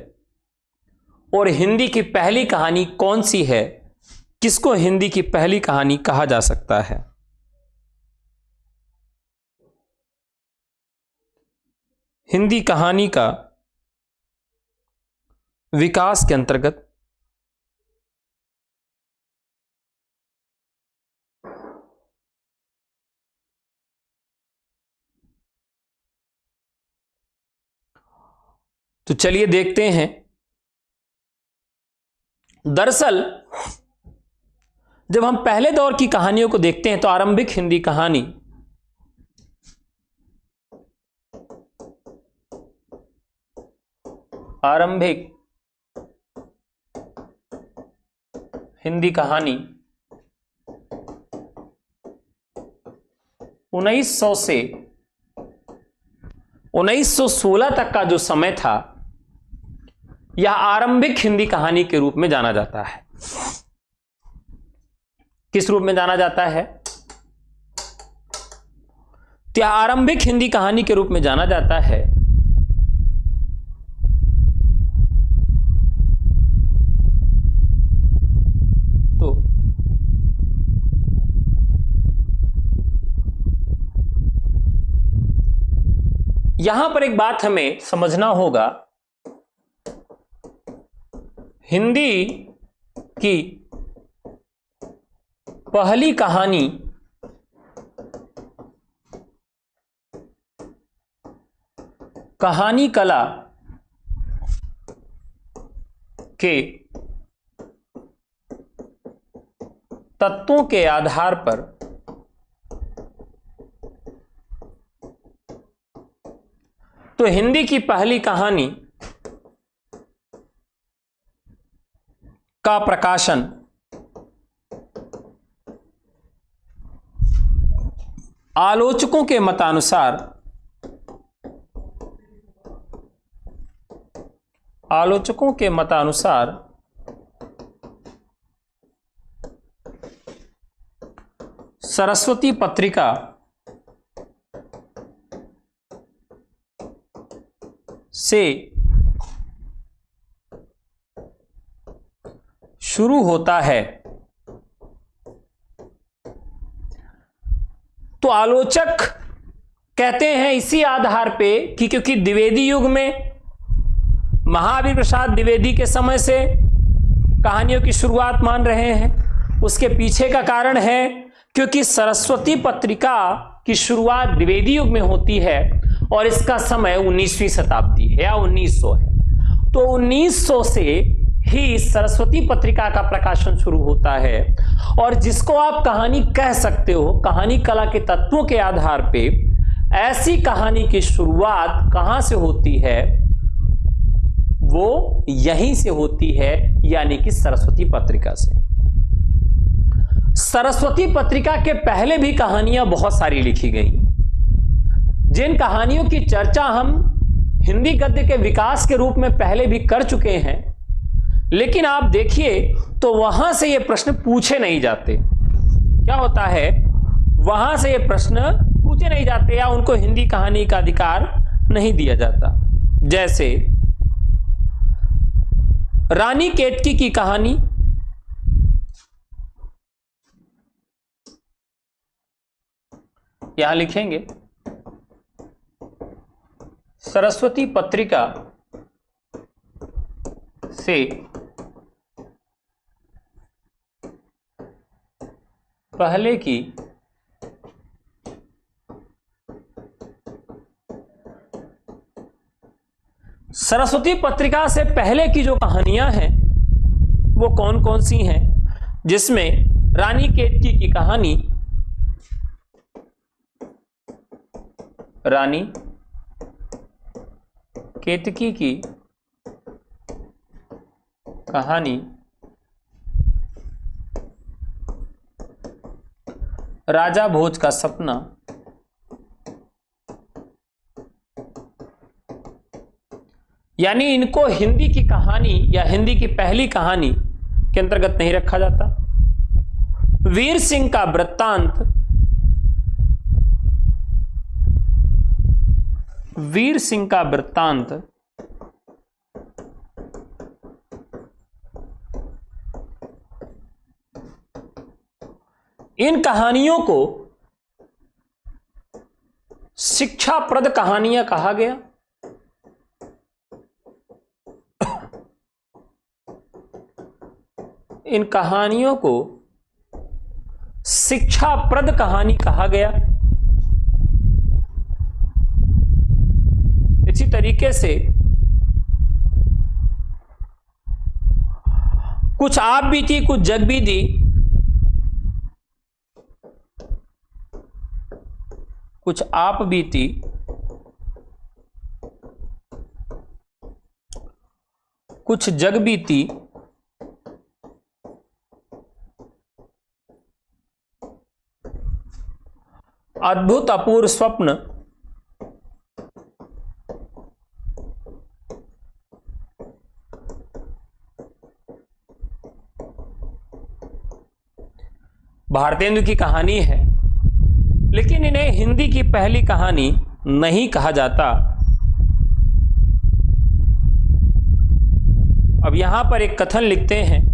और हिंदी की पहली कहानी कौन सी है? किसको हिंदी की पहली कहानी कहा जा सकता है? हिंदी कहानी का विकास के अंतर्गत तो चलिए देखते हैं। दरअसल जब हम पहले दौर की कहानियों को देखते हैं तो आरंभिक हिंदी कहानी आरंभिक हिंदी कहानी 1900 से 1916 तक का जो समय था यह आरंभिक हिंदी कहानी के रूप में जाना जाता है। किस रूप में जाना जाता है? तो आरंभिक हिंदी कहानी के रूप में जाना जाता है। तो यहां पर एक बात हमें समझना होगा, हिंदी की पहली कहानी कहानी कला के तत्वों के आधार पर तो हिंदी की पहली कहानी का प्रकाशन आलोचकों के मतानुसार सरस्वती पत्रिका से शुरू होता है। तो आलोचक कहते हैं इसी आधार पे कि क्योंकि द्विवेदी युग में महावीर प्रसाद द्विवेदी के समय से कहानियों की शुरुआत मान रहे हैं, उसके पीछे का कारण है क्योंकि सरस्वती पत्रिका की शुरुआत द्विवेदी युग में होती है और इसका समय 19वीं शताब्दी है या 1900 है। तो 1900 से ही सरस्वती पत्रिका का प्रकाशन शुरू होता है। और जिसको आप कहानी कह सकते हो, कहानी कला के तत्वों के आधार पे, ऐसी कहानी की शुरुआत कहां से होती है? वो यहीं से होती है, यानी कि सरस्वती पत्रिका से। सरस्वती पत्रिका के पहले भी कहानियां बहुत सारी लिखी गई, जिन कहानियों की चर्चा हम हिंदी गद्य के विकास के रूप में पहले भी कर चुके हैं, लेकिन आप देखिए तो वहां से ये प्रश्न पूछे नहीं जाते। क्या होता है? वहां से ये प्रश्न पूछे नहीं जाते या उनको हिंदी कहानी का अधिकार नहीं दिया जाता। जैसे रानी केतकी की कहानी, यहां लिखेंगे सरस्वती पत्रिका से पहले की सरस्वती पत्रिका से पहले की जो कहानियां हैं वो कौन कौन सी हैं? जिसमें रानी केतकी की कहानी, रानी केतकी की कहानी, राजा भोज का सपना, यानी इनको हिंदी की कहानी या हिंदी की पहली कहानी के अंतर्गत नहीं रखा जाता। वीर सिंह का वृत्तांत, वीर सिंह का वृत्तांत, इन कहानियों को शिक्षाप्रद कहानियां कहा गया। इन कहानियों को शिक्षाप्रद कहानी कहा गया। इसी तरीके से कुछ आप बीती कुछ जग बीती, कुछ आप बीती, कुछ जग बीती, अद्भुत अपूर्व स्वप्न, भारतेंदु की कहानी है, लेकिन इन्हें हिंदी की पहली कहानी नहीं कहा जाता। अब यहां पर एक कथन लिखते हैं,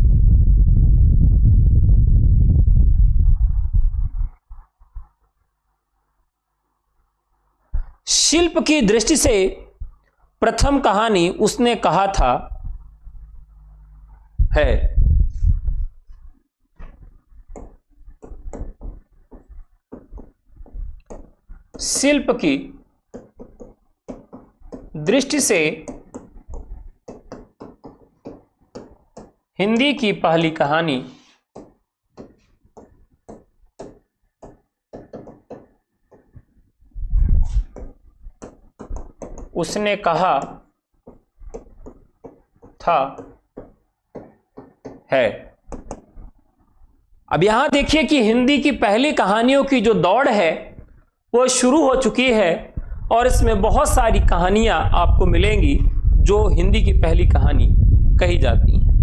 शिल्प की दृष्टि से प्रथम कहानी उसने कहा था है। शिल्प की दृष्टि से हिंदी की पहली कहानी उसने कहा था है। अब यहां देखिए कि हिंदी की पहली कहानियों की जो दौड़ है वो शुरू हो चुकी है और इसमें बहुत सारी कहानियां आपको मिलेंगी जो हिंदी की पहली कहानी कही जाती हैं।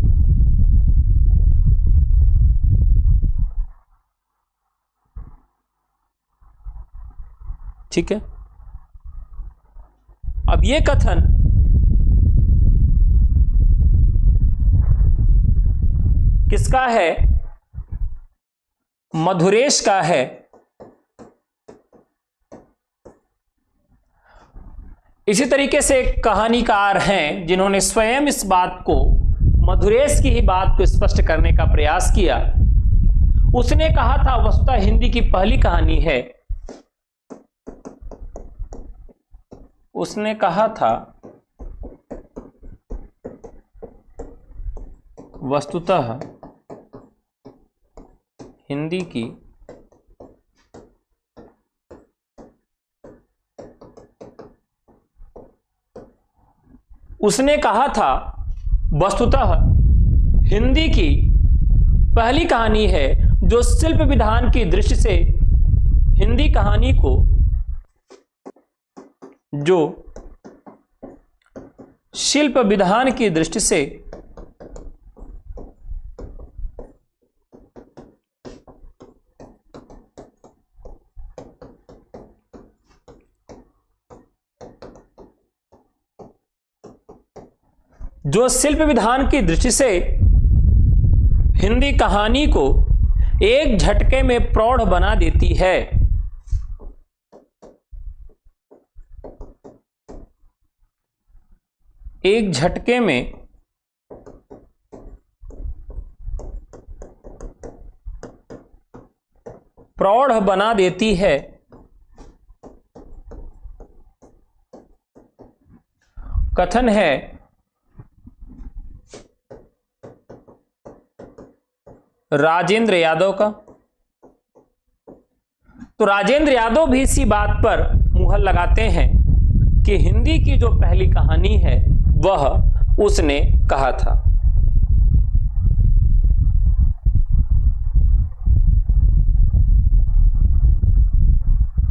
ठीक है। अब ये कथन किसका है? मधुरेश का है। इसी तरीके से एक कहानीकार हैं जिन्होंने स्वयं इस बात को, मधुरेश की ही बात को स्पष्ट करने का प्रयास किया। उसने कहा था वस्तुतः हिंदी की पहली कहानी है, उसने कहा था वस्तुतः हिंदी की उसने कहा था वस्तुतः हिंदी की पहली कहानी है जो शिल्प विधान की दृष्टि से हिंदी कहानी को, जो शिल्प विधान की दृष्टि से हिंदी कहानी को एक झटके में प्रौढ़ बना देती है। एक झटके में प्रौढ़ बना देती है। कथन है राजेंद्र यादव का। तो राजेंद्र यादव भी इसी बात पर मुहर लगाते हैं कि हिंदी की जो पहली कहानी है वह उसने कहा था।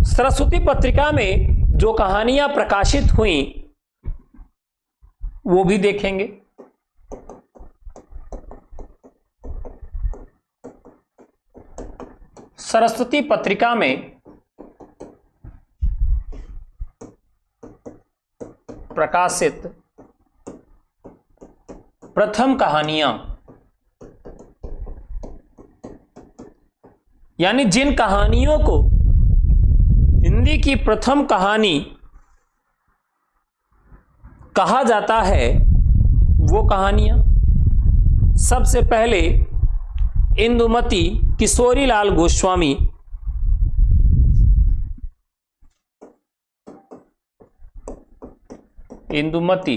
सरस्वती पत्रिका में जो कहानियां प्रकाशित हुई वो भी देखेंगे। सरस्वती पत्रिका में प्रकाशित प्रथम कहानियां, यानी जिन कहानियों को हिंदी की प्रथम कहानी कहा जाता है वो कहानियां, सबसे पहले इंदुमती किशोरीलाल गोस्वामी, इंदुमती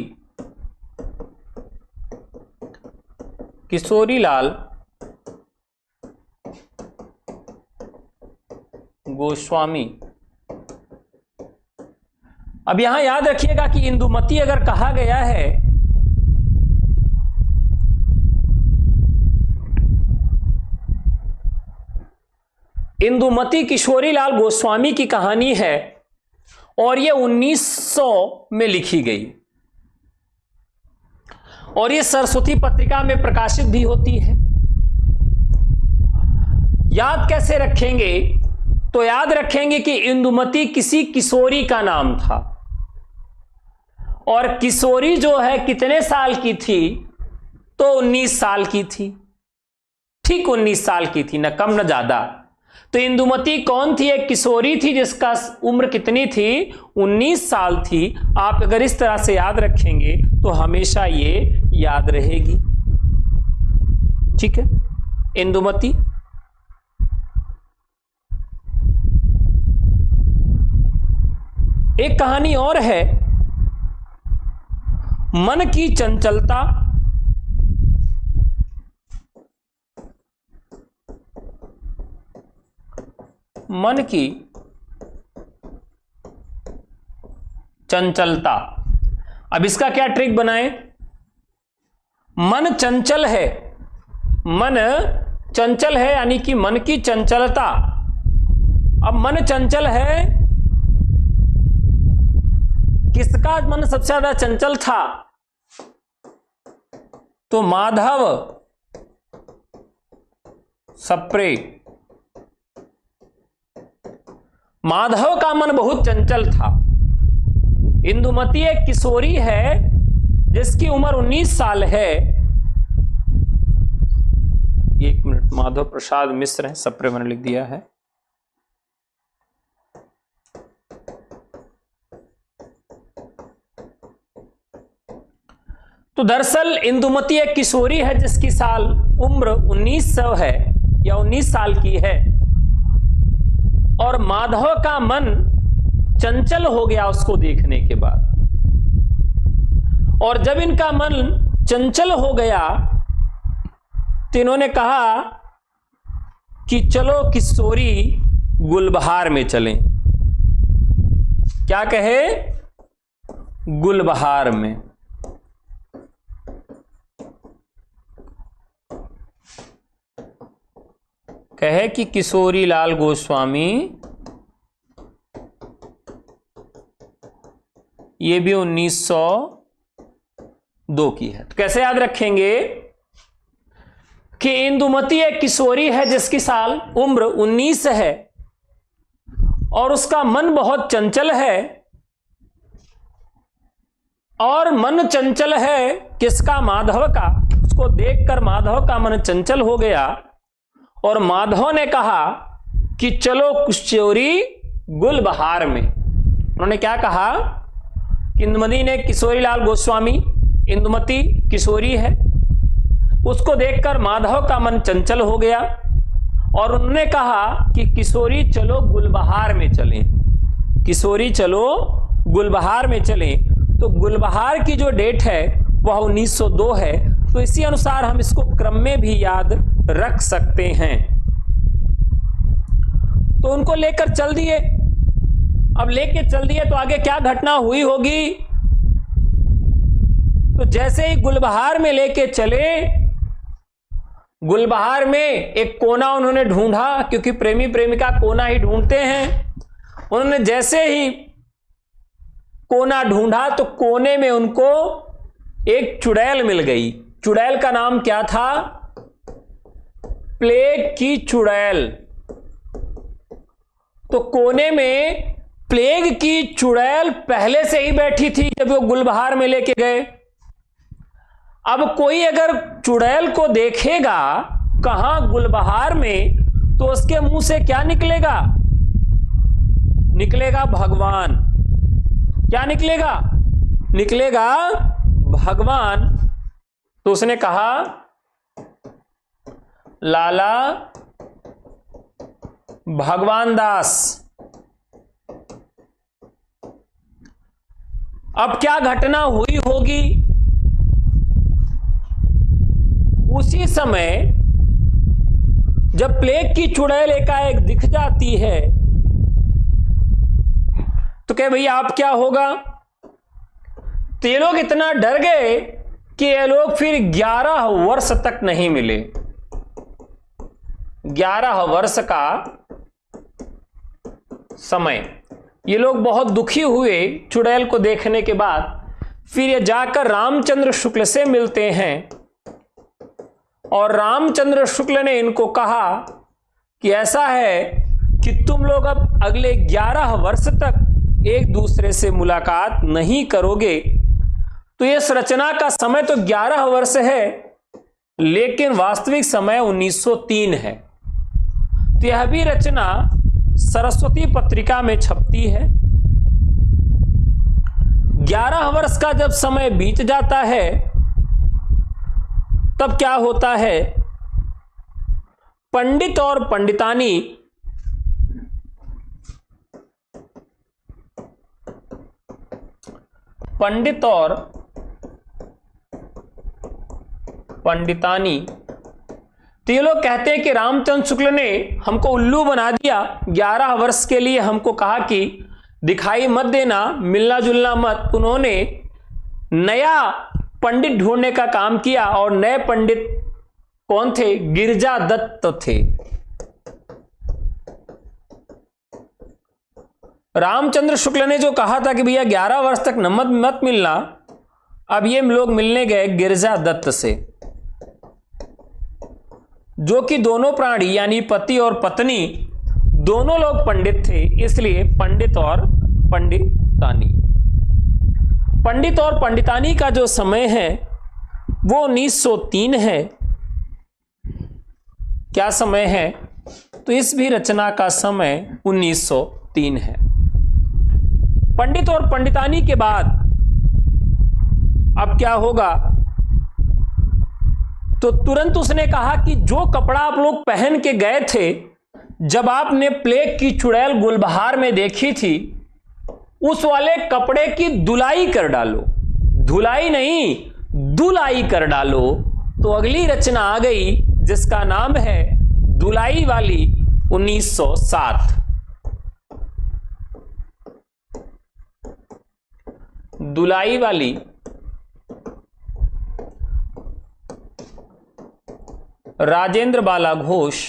किशोरीलाल गोस्वामी। अब यहां याद रखिएगा कि इंदुमती अगर कहा गया है इंदुमती किशोरीलाल गोस्वामी की कहानी है और यह 1900 में लिखी गई और यह सरस्वती पत्रिका में प्रकाशित भी होती है। याद कैसे रखेंगे? तो याद रखेंगे कि इंदुमती किसी किशोरी का नाम था और किशोरी जो है कितने साल की थी? तो 19 साल की थी, ठीक 19 साल की थी, न कम न ज्यादा। तो इंदुमती कौन थी? एक किशोरी थी जिसका उम्र कितनी थी? 19 साल थी। आप अगर इस तरह से याद रखेंगे तो हमेशा ये याद रहेगी। ठीक है, इंदुमती। एक कहानी और है, मन की चंचलता। मन की चंचलता। अब इसका क्या ट्रिक बनाएं? मन चंचल है, मन चंचल है यानी कि मन की चंचलता। अब मन चंचल है, किसका मन सबसे ज्यादा चंचल था? तो माधव सप्रे। माधव का मन बहुत चंचल था। इंदुमती एक किशोरी है जिसकी उम्र 19 साल है। एक मिनट, माधव प्रसाद मिश्र है, सप्रे मैंने लिख दिया है। तो दरअसल इंदुमती एक किशोरी है जिसकी उम्र 1900 है या 19 साल की है और माधव का मन चंचल हो गया उसको देखने के बाद। और जब इनका मन चंचल हो गया तो इन्होंने कहा कि चलो किशोरी गुलबहार में चलें। क्या कहे? गुलबहार में। कहे कि किशोरी लाल गोस्वामी, ये भी 1902 की है। तो कैसे याद रखेंगे कि इंदुमती एक किशोरी है जिसकी साल उम्र 19 है और उसका मन बहुत चंचल है। और मन चंचल है किसका? माधव का। उसको देखकर माधव का मन चंचल हो गया और माधव ने कहा कि चलो किशोरी गुलबहार में। उन्होंने क्या कहा? इंदुमती ने किशोरी लाल गोस्वामी, इंदुमती किशोरी है, उसको देखकर माधव का मन चंचल हो गया और उन्होंने कहा कि किशोरी चलो गुलबहार में चलें। किशोरी चलो गुलबहार में चलें। तो गुलबहार की जो डेट है वह 1902 है। तो इसी अनुसार हम इसको क्रम में भी याद रख सकते हैं। तो उनको लेकर चल दिए। अब लेके चल दिए तो आगे क्या घटना हुई होगी? तो जैसे ही गुलबहार में लेके चले, गुलबहार में एक कोना उन्होंने ढूंढा, क्योंकि प्रेमी प्रेमिका कोना ही ढूंढते हैं। उन्होंने जैसे ही कोना ढूंढा तो कोने में उनको एक चुड़ैल मिल गई। चुड़ैल का नाम क्या था? प्लेग की चुड़ैल। तो कोने में प्लेग की चुड़ैल पहले से ही बैठी थी जब वो गुलबहार में लेके गए। अब कोई अगर चुड़ैल को देखेगा कहां? गुलबहार में, तो उसके मुंह से क्या निकलेगा? निकलेगा भगवान। क्या निकलेगा? निकलेगा भगवान। तो उसने कहा लाला भगवान दास। अब क्या घटना हुई होगी? उसी समय जब प्लेग की चुड़ैल एकाएक दिख जाती है तो कहे भैया आप क्या होगा? तो ये लोग इतना डर गए कि ये लोग फिर 11 वर्ष तक नहीं मिले। 11 वर्ष का समय ये लोग बहुत दुखी हुए चुड़ैल को देखने के बाद। फिर ये जाकर रामचंद्र शुक्ल से मिलते हैं और रामचंद्र शुक्ल ने इनको कहा कि ऐसा है कि तुम लोग अब अगले 11 वर्ष तक एक दूसरे से मुलाकात नहीं करोगे। तो इस रचना का समय तो 11 वर्ष है, लेकिन वास्तविक समय 1903 है। तो यह भी रचना सरस्वती पत्रिका में छपती है। 11 वर्ष का जब समय बीत जाता है तब क्या होता है? पंडित और पंडितानी तो ये लोग कहते हैं कि रामचंद्र शुक्ल ने हमको उल्लू बना दिया। 11 वर्ष के लिए हमको कहा कि दिखाई मत देना, मिलना जुलना मत। उन्होंने नया पंडित ढूंढने का काम किया और नए पंडित कौन थे? गिरजा दत्त थे। रामचंद्र शुक्ल ने जो कहा था कि भैया 11 वर्ष तक मत मिलना, अब ये लोग मिलने गए गिरजा दत्त से, जो कि दोनों प्राणी यानी पति और पत्नी दोनों लोग पंडित थे, इसलिए पंडित और पंडितानी। पंडित और पंडितानी का जो समय है वो 1903 है। क्या समय है? तो इस भी रचना का समय 1903 है। पंडित और पंडितानी के बाद अब क्या होगा? तो तुरंत उसने कहा कि जो कपड़ा आप लोग पहन के गए थे जब आपने प्लेग की चुड़ैल गुलबहार में देखी थी, उस वाले कपड़े की धुलाई कर डालो। धुलाई नहीं, धुलाई कर डालो। तो अगली रचना आ गई जिसका नाम है दुलाई वाली 1907। दुलाई वाली राजेंद्र बाला घोष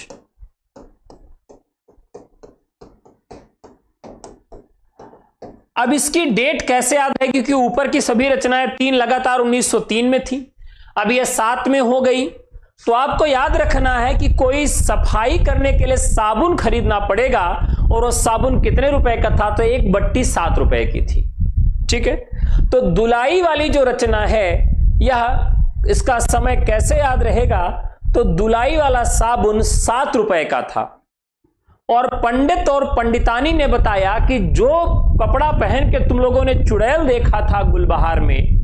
अब इसकी डेट कैसे याद है, क्योंकि ऊपर की सभी रचनाएं 3 लगातार 1903 में थी, अब यह 7 में हो गई। तो आपको याद रखना है कि कोई सफाई करने के लिए साबुन खरीदना पड़ेगा, और वो साबुन कितने रुपए का था, तो एक बट्टी 7 रुपए की थी। ठीक है, तो दुलाई वाली जो रचना है, यह इसका समय कैसे याद रहेगा, तो दुलाई वाला साबुन 7 रुपए का था। और पंडित और पंडितानी ने बताया कि जो कपड़ा पहन के तुम लोगों ने चुड़ैल देखा था गुलबहार में,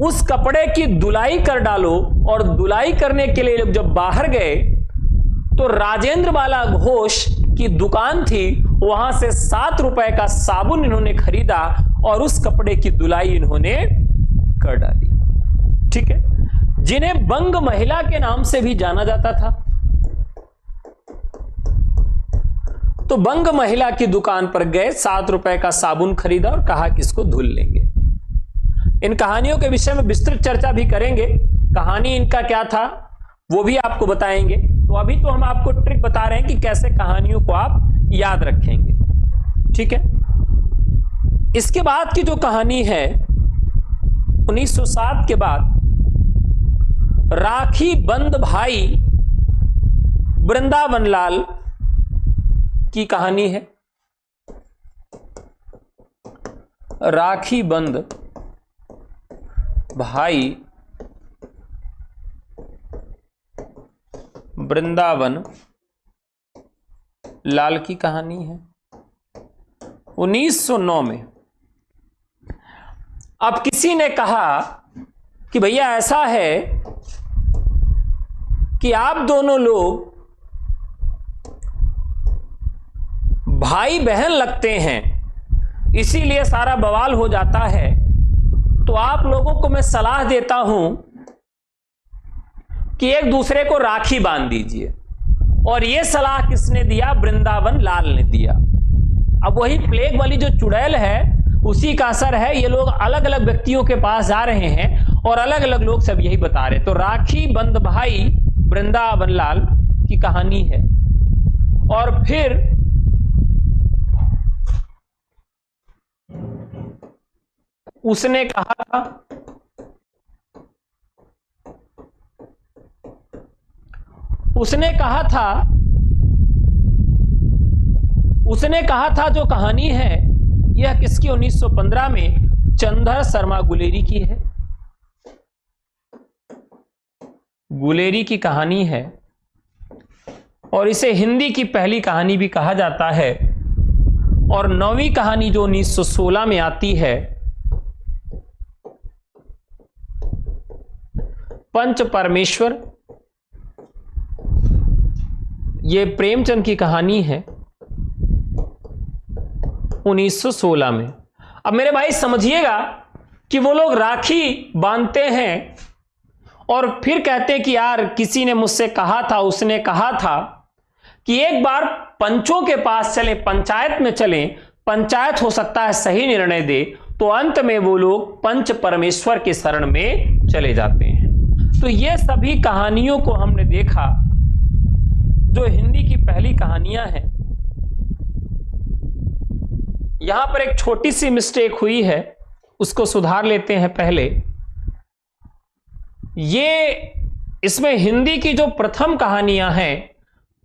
उस कपड़े की दुलाई कर डालो। और दुलाई करने के लिए जब बाहर गए तो राजेंद्र बाला घोष की दुकान थी, वहां से 7 रुपए का साबुन इन्होंने खरीदा और उस कपड़े की दुलाई इन्होंने कर डाली। ठीक है, जिन्हें बंग महिला के नाम से भी जाना जाता था। तो बंग महिला की दुकान पर गए, 7 रुपए का साबुन खरीदा और कहा कि इसको धुल लेंगे। इन कहानियों के विषय में विस्तृत चर्चा भी करेंगे, कहानी इनका क्या था वो भी आपको बताएंगे। तो अभी तो हम आपको ट्रिक बता रहे हैं कि कैसे कहानियों को आप याद रखेंगे। ठीक है, इसके बाद की जो कहानी है 1907 के बाद, राखी बंद भाई वृंदावन लाल की कहानी है। राखी बंद भाई वृंदावन लाल की कहानी है 1909 में। अब किसी ने कहा कि भैया ऐसा है कि आप दोनों लोग भाई बहन लगते हैं, इसीलिए सारा बवाल हो जाता है। तो आप लोगों को मैं सलाह देता हूं कि एक दूसरे को राखी बांध दीजिए। और यह सलाह किसने दिया? वृंदावन लाल ने दिया। अब वही प्लेग वाली जो चुड़ैल है उसी का असर है। ये लोग अलग अलग व्यक्तियों के पास जा रहे हैं और अलग अलग लोग सब यही बता रहे। तो राखी बंद भाई वृंदावन लाल की कहानी है। और फिर उसने कहा था जो कहानी है यह किसकी? 1915 में चंद्र शर्मा गुलेरी की है। गुलेरी की कहानी है और इसे हिंदी की पहली कहानी भी कहा जाता है। और 9वीं कहानी जो 1916 में आती है, पंच परमेश्वर, ये प्रेमचंद की कहानी है 1916 में। अब मेरे भाई समझिएगा कि वो लोग राखी बांधते हैं और फिर कहते हैं कि यार किसी ने मुझसे कहा था, उसने कहा था कि एक बार पंचों के पास चलें, पंचायत में चलें, पंचायत हो सकता है सही निर्णय दे। तो अंत में वो लोग पंच परमेश्वर के शरण में चले जाते हैं। तो ये सभी कहानियों को हमने देखा जो हिंदी की पहली कहानियां हैं। यहां पर एक छोटी सी मिस्टेक हुई है, उसको सुधार लेते हैं पहले। ये इसमें हिंदी की जो प्रथम कहानियां हैं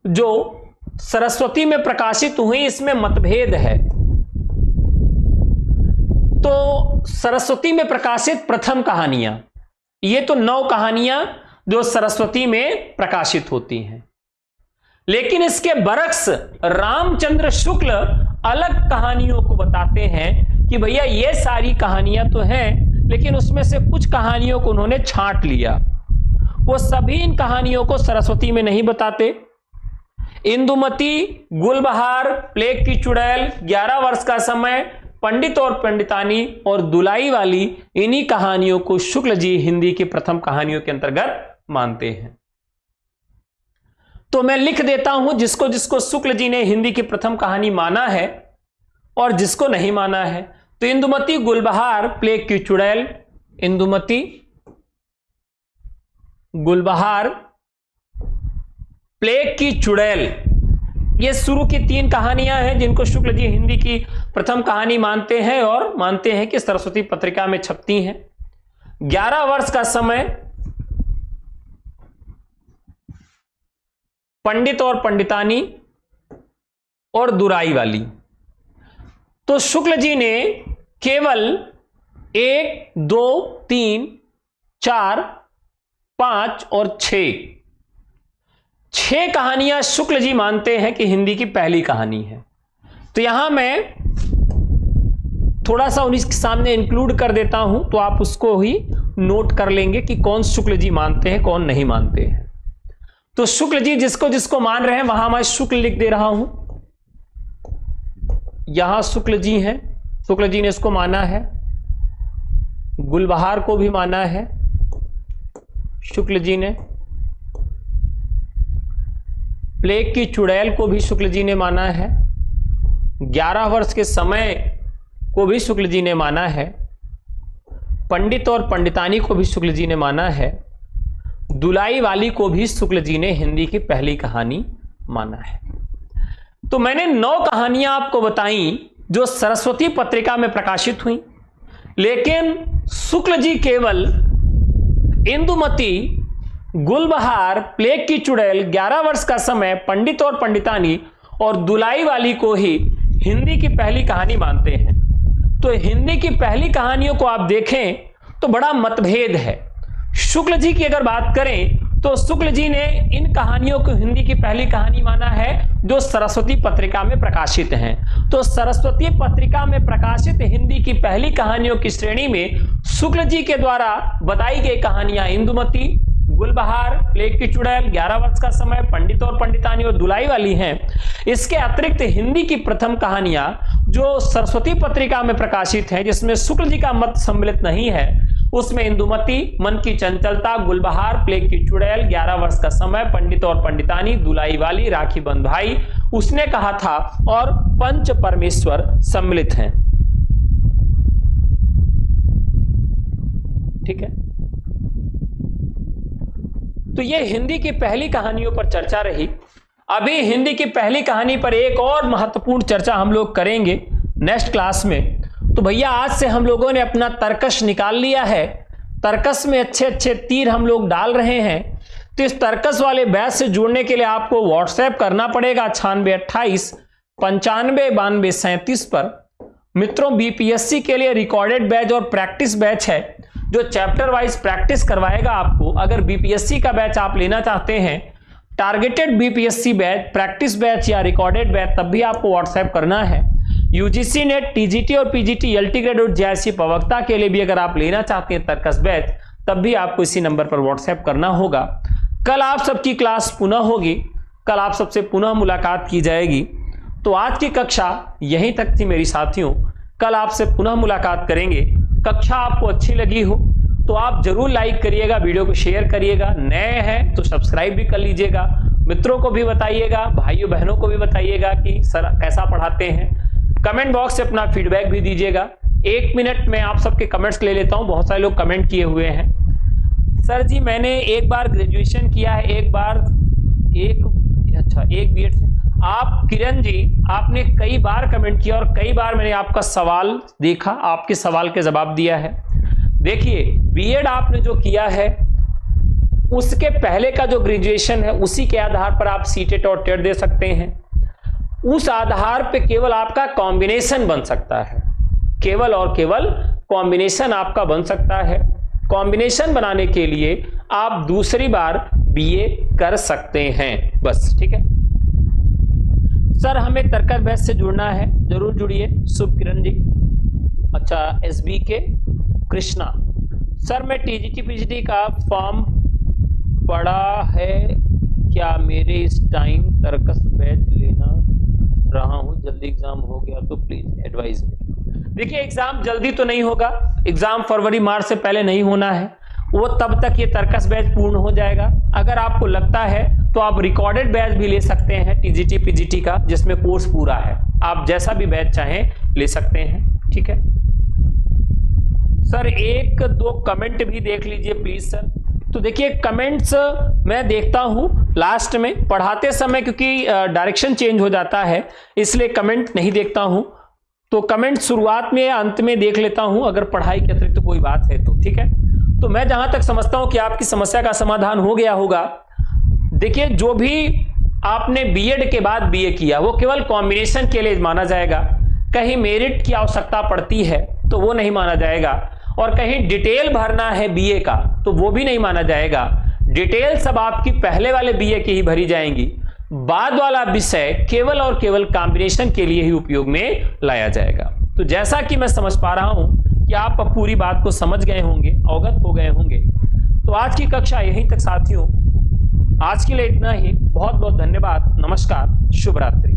जो सरस्वती में प्रकाशित हुई, इसमें मतभेद है। तो सरस्वती में प्रकाशित प्रथम कहानियां, ये तो 9 कहानियां जो सरस्वती में प्रकाशित होती हैं। लेकिन इसके बरक्स रामचंद्र शुक्ल अलग कहानियों को बताते हैं कि भैया ये सारी कहानियां तो हैं, लेकिन उसमें से कुछ कहानियों को उन्होंने छांट लिया। वो सभी इन कहानियों को सरस्वती में नहीं बताते। इंदुमती, गुलबहार, प्लेग की चुड़ैल, 11 वर्ष का समय, पंडित और पंडितानी और दुलाई वाली, इन्हीं कहानियों को शुक्ल जी हिंदी की प्रथम कहानियों के अंतर्गत मानते हैं। तो मैं लिख देता हूं जिसको जिसको शुक्ल जी ने हिंदी की प्रथम कहानी माना है और जिसको नहीं माना है। तो इंदुमती गुलबहार प्लेग की चुड़ैल, इंदुमती गुलबहार प्लेग की चुड़ैल, ये शुरू की 3 कहानियां हैं जिनको शुक्ल जी हिंदी की प्रथम कहानी मानते हैं और मानते हैं कि सरस्वती पत्रिका में छपती हैं। 11 वर्ष का समय, पंडित और पंडितानी और दुराई वाली। तो शुक्ल जी ने केवल 1, 2, 3, 4, 5 और 6 कहानियां शुक्ल जी मानते हैं कि हिंदी की पहली कहानी है। तो यहां मैं थोड़ा सा उन्हीं के सामने इंक्लूड कर देता हूं, तो आप उसको ही नोट कर लेंगे कि कौन शुक्ल जी मानते हैं कौन नहीं मानते हैं। तो शुक्ल जी जिसको जिसको मान रहे हैं वहां मैं शुक्ल लिख दे रहा हूं। यहां शुक्ल जी हैं, शुक्ल जी ने इसको माना है, गुलबहार को भी माना है शुक्ल जी ने, प्लेग की चुड़ैल को भी शुक्ल जी ने माना है, 11 वर्ष के समय को भी शुक्ल जी ने माना है, पंडित और पंडितानी को भी शुक्ल जी ने माना है, दुलाई वाली को भी शुक्ल जी ने हिंदी की पहली कहानी माना है। तो मैंने 9 कहानियां आपको बताई जो सरस्वती पत्रिका में प्रकाशित हुई, लेकिन शुक्ल जी केवल इंदुमती गुलबहार, प्लेग की चुड़ैल, 11 वर्ष का समय, पंडित और पंडितानी और दुलाई वाली को ही हिंदी की पहली कहानी मानते हैं। तो हिंदी की पहली कहानियों को आप देखें तो बड़ा मतभेद है। शुक्ल जी की अगर बात करें तो शुक्ल जी ने इन कहानियों को हिंदी की पहली कहानी माना है जो सरस्वती पत्रिका में प्रकाशित हैं। तो सरस्वती पत्रिका में प्रकाशित हिंदी की पहली कहानियों की श्रेणी में शुक्ल जी के द्वारा बताई गई कहानियां इंदुमती, गुलबहार, प्लेग की चुड़ैल, 11 वर्ष का समय, पंडित और पंडितानी और दुलाई वाली हैं। इसके अतिरिक्त हिंदी की प्रथम कहानियां जो सरस्वती पत्रिका में प्रकाशित हैं, जिसमें शुक्ल जी का मत सम्मिलित नहीं है, उसमें इंदुमती, मन की चंचलता, गुलबहार, प्लेग की चुड़ैल, 11 वर्ष का समय, पंडित और पंडितानी, दुलाई वाली, राखी बंध भाई, उसने कहा था और पंच परमेश्वर सम्मिलित हैं। ठीक है, तो ये हिंदी की पहली कहानियों पर चर्चा रही। अभी हिंदी की पहली कहानी पर एक और महत्वपूर्ण चर्चा हम लोग करेंगे नेक्स्ट क्लास में। तो भैया आज से हम लोगों ने अपना तर्कश निकाल लिया है, तर्कश में अच्छे अच्छे तीर हम लोग डाल रहे हैं। तो इस तर्कश वाले बैच से जुड़ने के लिए आपको व्हाट्सएप करना पड़ेगा 9628 95 92 37 पर। मित्रों, बीपीएससी के लिए रिकॉर्डेड बैच और प्रैक्टिस बैच है जो चैप्टर वाइज प्रैक्टिस करवाएगा आपको। अगर बीपीएससी का बैच आप लेना चाहते हैं, targeted BPSC batch, practice batch या रिकॉर्डेड बैच, तब भी आपको व्हाट्सएप करना है। यूजीसी नेट, टीजीटी और पीजीटी, एलटी ग्रेड और जेआईसी प्रवक्ता के लिए भी अगर आप लेना चाहते हैं तर्कश बैच, तब भी आपको इसी नंबर पर व्हाट्सएप करना होगा। कल आप सबकी क्लास पुनः होगी, कल आप सबसे पुनः मुलाकात की जाएगी। तो आज की कक्षा यहीं तक थी मेरी साथियों, कल आपसे पुनः मुलाकात करेंगे। कक्षा आपको अच्छी लगी हो तो आप जरूर लाइक करिएगा, वीडियो को शेयर करिएगा, नए हैं तो सब्सक्राइब भी कर लीजिएगा, मित्रों को भी बताइएगा, भाइयों बहनों को भी बताइएगा कि सर कैसा पढ़ाते हैं। कमेंट बॉक्स से अपना फीडबैक भी दीजिएगा। 1 मिनट में आप सबके कमेंट्स ले लेता हूं। बहुत सारे लोग कमेंट किए हुए हैं, सर जी मैंने एक बार ग्रेजुएशन किया है, एक बीएड से। आप किरण जी, आपने कई बार कमेंट किया और कई बार मैंने आपका सवाल देखा, आपके सवाल के जवाब दिया है। देखिए, बीएड आपने जो किया है उसके पहले का जो ग्रेजुएशन है उसी के आधार पर आप सीटेट और टेट दे सकते हैं। उस आधार पे केवल आपका कॉम्बिनेशन बन सकता है, केवल और केवल कॉम्बिनेशन आपका बन सकता है। कॉम्बिनेशन बनाने के लिए आप दूसरी बार बीए कर सकते हैं, बस। ठीक है सर, हमें तर्कश बैच से जुड़ना है, जरूर जुड़िए। शुभ किरण जी, अच्छा एसबी के कृष्णा, सर मैं टीजीटी पीजीटी का फॉर्म पड़ा है क्या, मेरे इस टाइम तर्कश बैच लेना रहा हूं, जल्दी एग्जाम हो गया तो प्लीज एडवाइस मी। देखिए, एग्जाम जल्दी तो नहीं होगा, एग्जाम फरवरी मार्च से पहले नहीं होना है, वो तब तक ये तर्कश बैच पूर्ण हो जाएगा। अगर आपको लगता है तो आप रिकॉर्डेड बैच भी ले सकते हैं टीजीटी पीजीटी का, जिसमें कोर्स पूरा है। आप जैसा भी बैच चाहें ले सकते हैं, ठीक है सर। एक दो कमेंट भी देख लीजिए प्लीज सर। तो देखिए कमेंट्स मैं देखता हूं लास्ट में पढ़ाते समय, क्योंकि डायरेक्शन चेंज हो जाता है इसलिए कमेंट नहीं देखता हूं। तो कमेंट शुरुआत में या अंत में देख लेता हूं अगर पढ़ाई के अतिरिक्त कोई बात है तो, ठीक है। तो मैं जहां तक समझता हूं कि आपकी समस्या का समाधान हो गया होगा। देखिए जो भी आपने बीएड के बाद बीए किया वो केवल कॉम्बिनेशन के लिए माना जाएगा, कहीं मेरिट की आवश्यकता पड़ती है तो वो नहीं माना जाएगा, और कहीं डिटेल भरना है बीए का तो वो भी नहीं माना जाएगा। डिटेल सब आपकी पहले वाले बीए की ही भरी जाएंगी, बाद वाला विषय केवल और केवल कॉम्बिनेशन के लिए ही उपयोग में लाया जाएगा। तो जैसा कि मैं समझ पा रहा हूं कि आप अब पूरी बात को समझ गए होंगे, अवगत हो गए होंगे। तो आज की कक्षा यहीं तक साथियों, आज के लिए इतना ही। बहुत बहुत धन्यवाद, नमस्कार, शुभ रात्रि।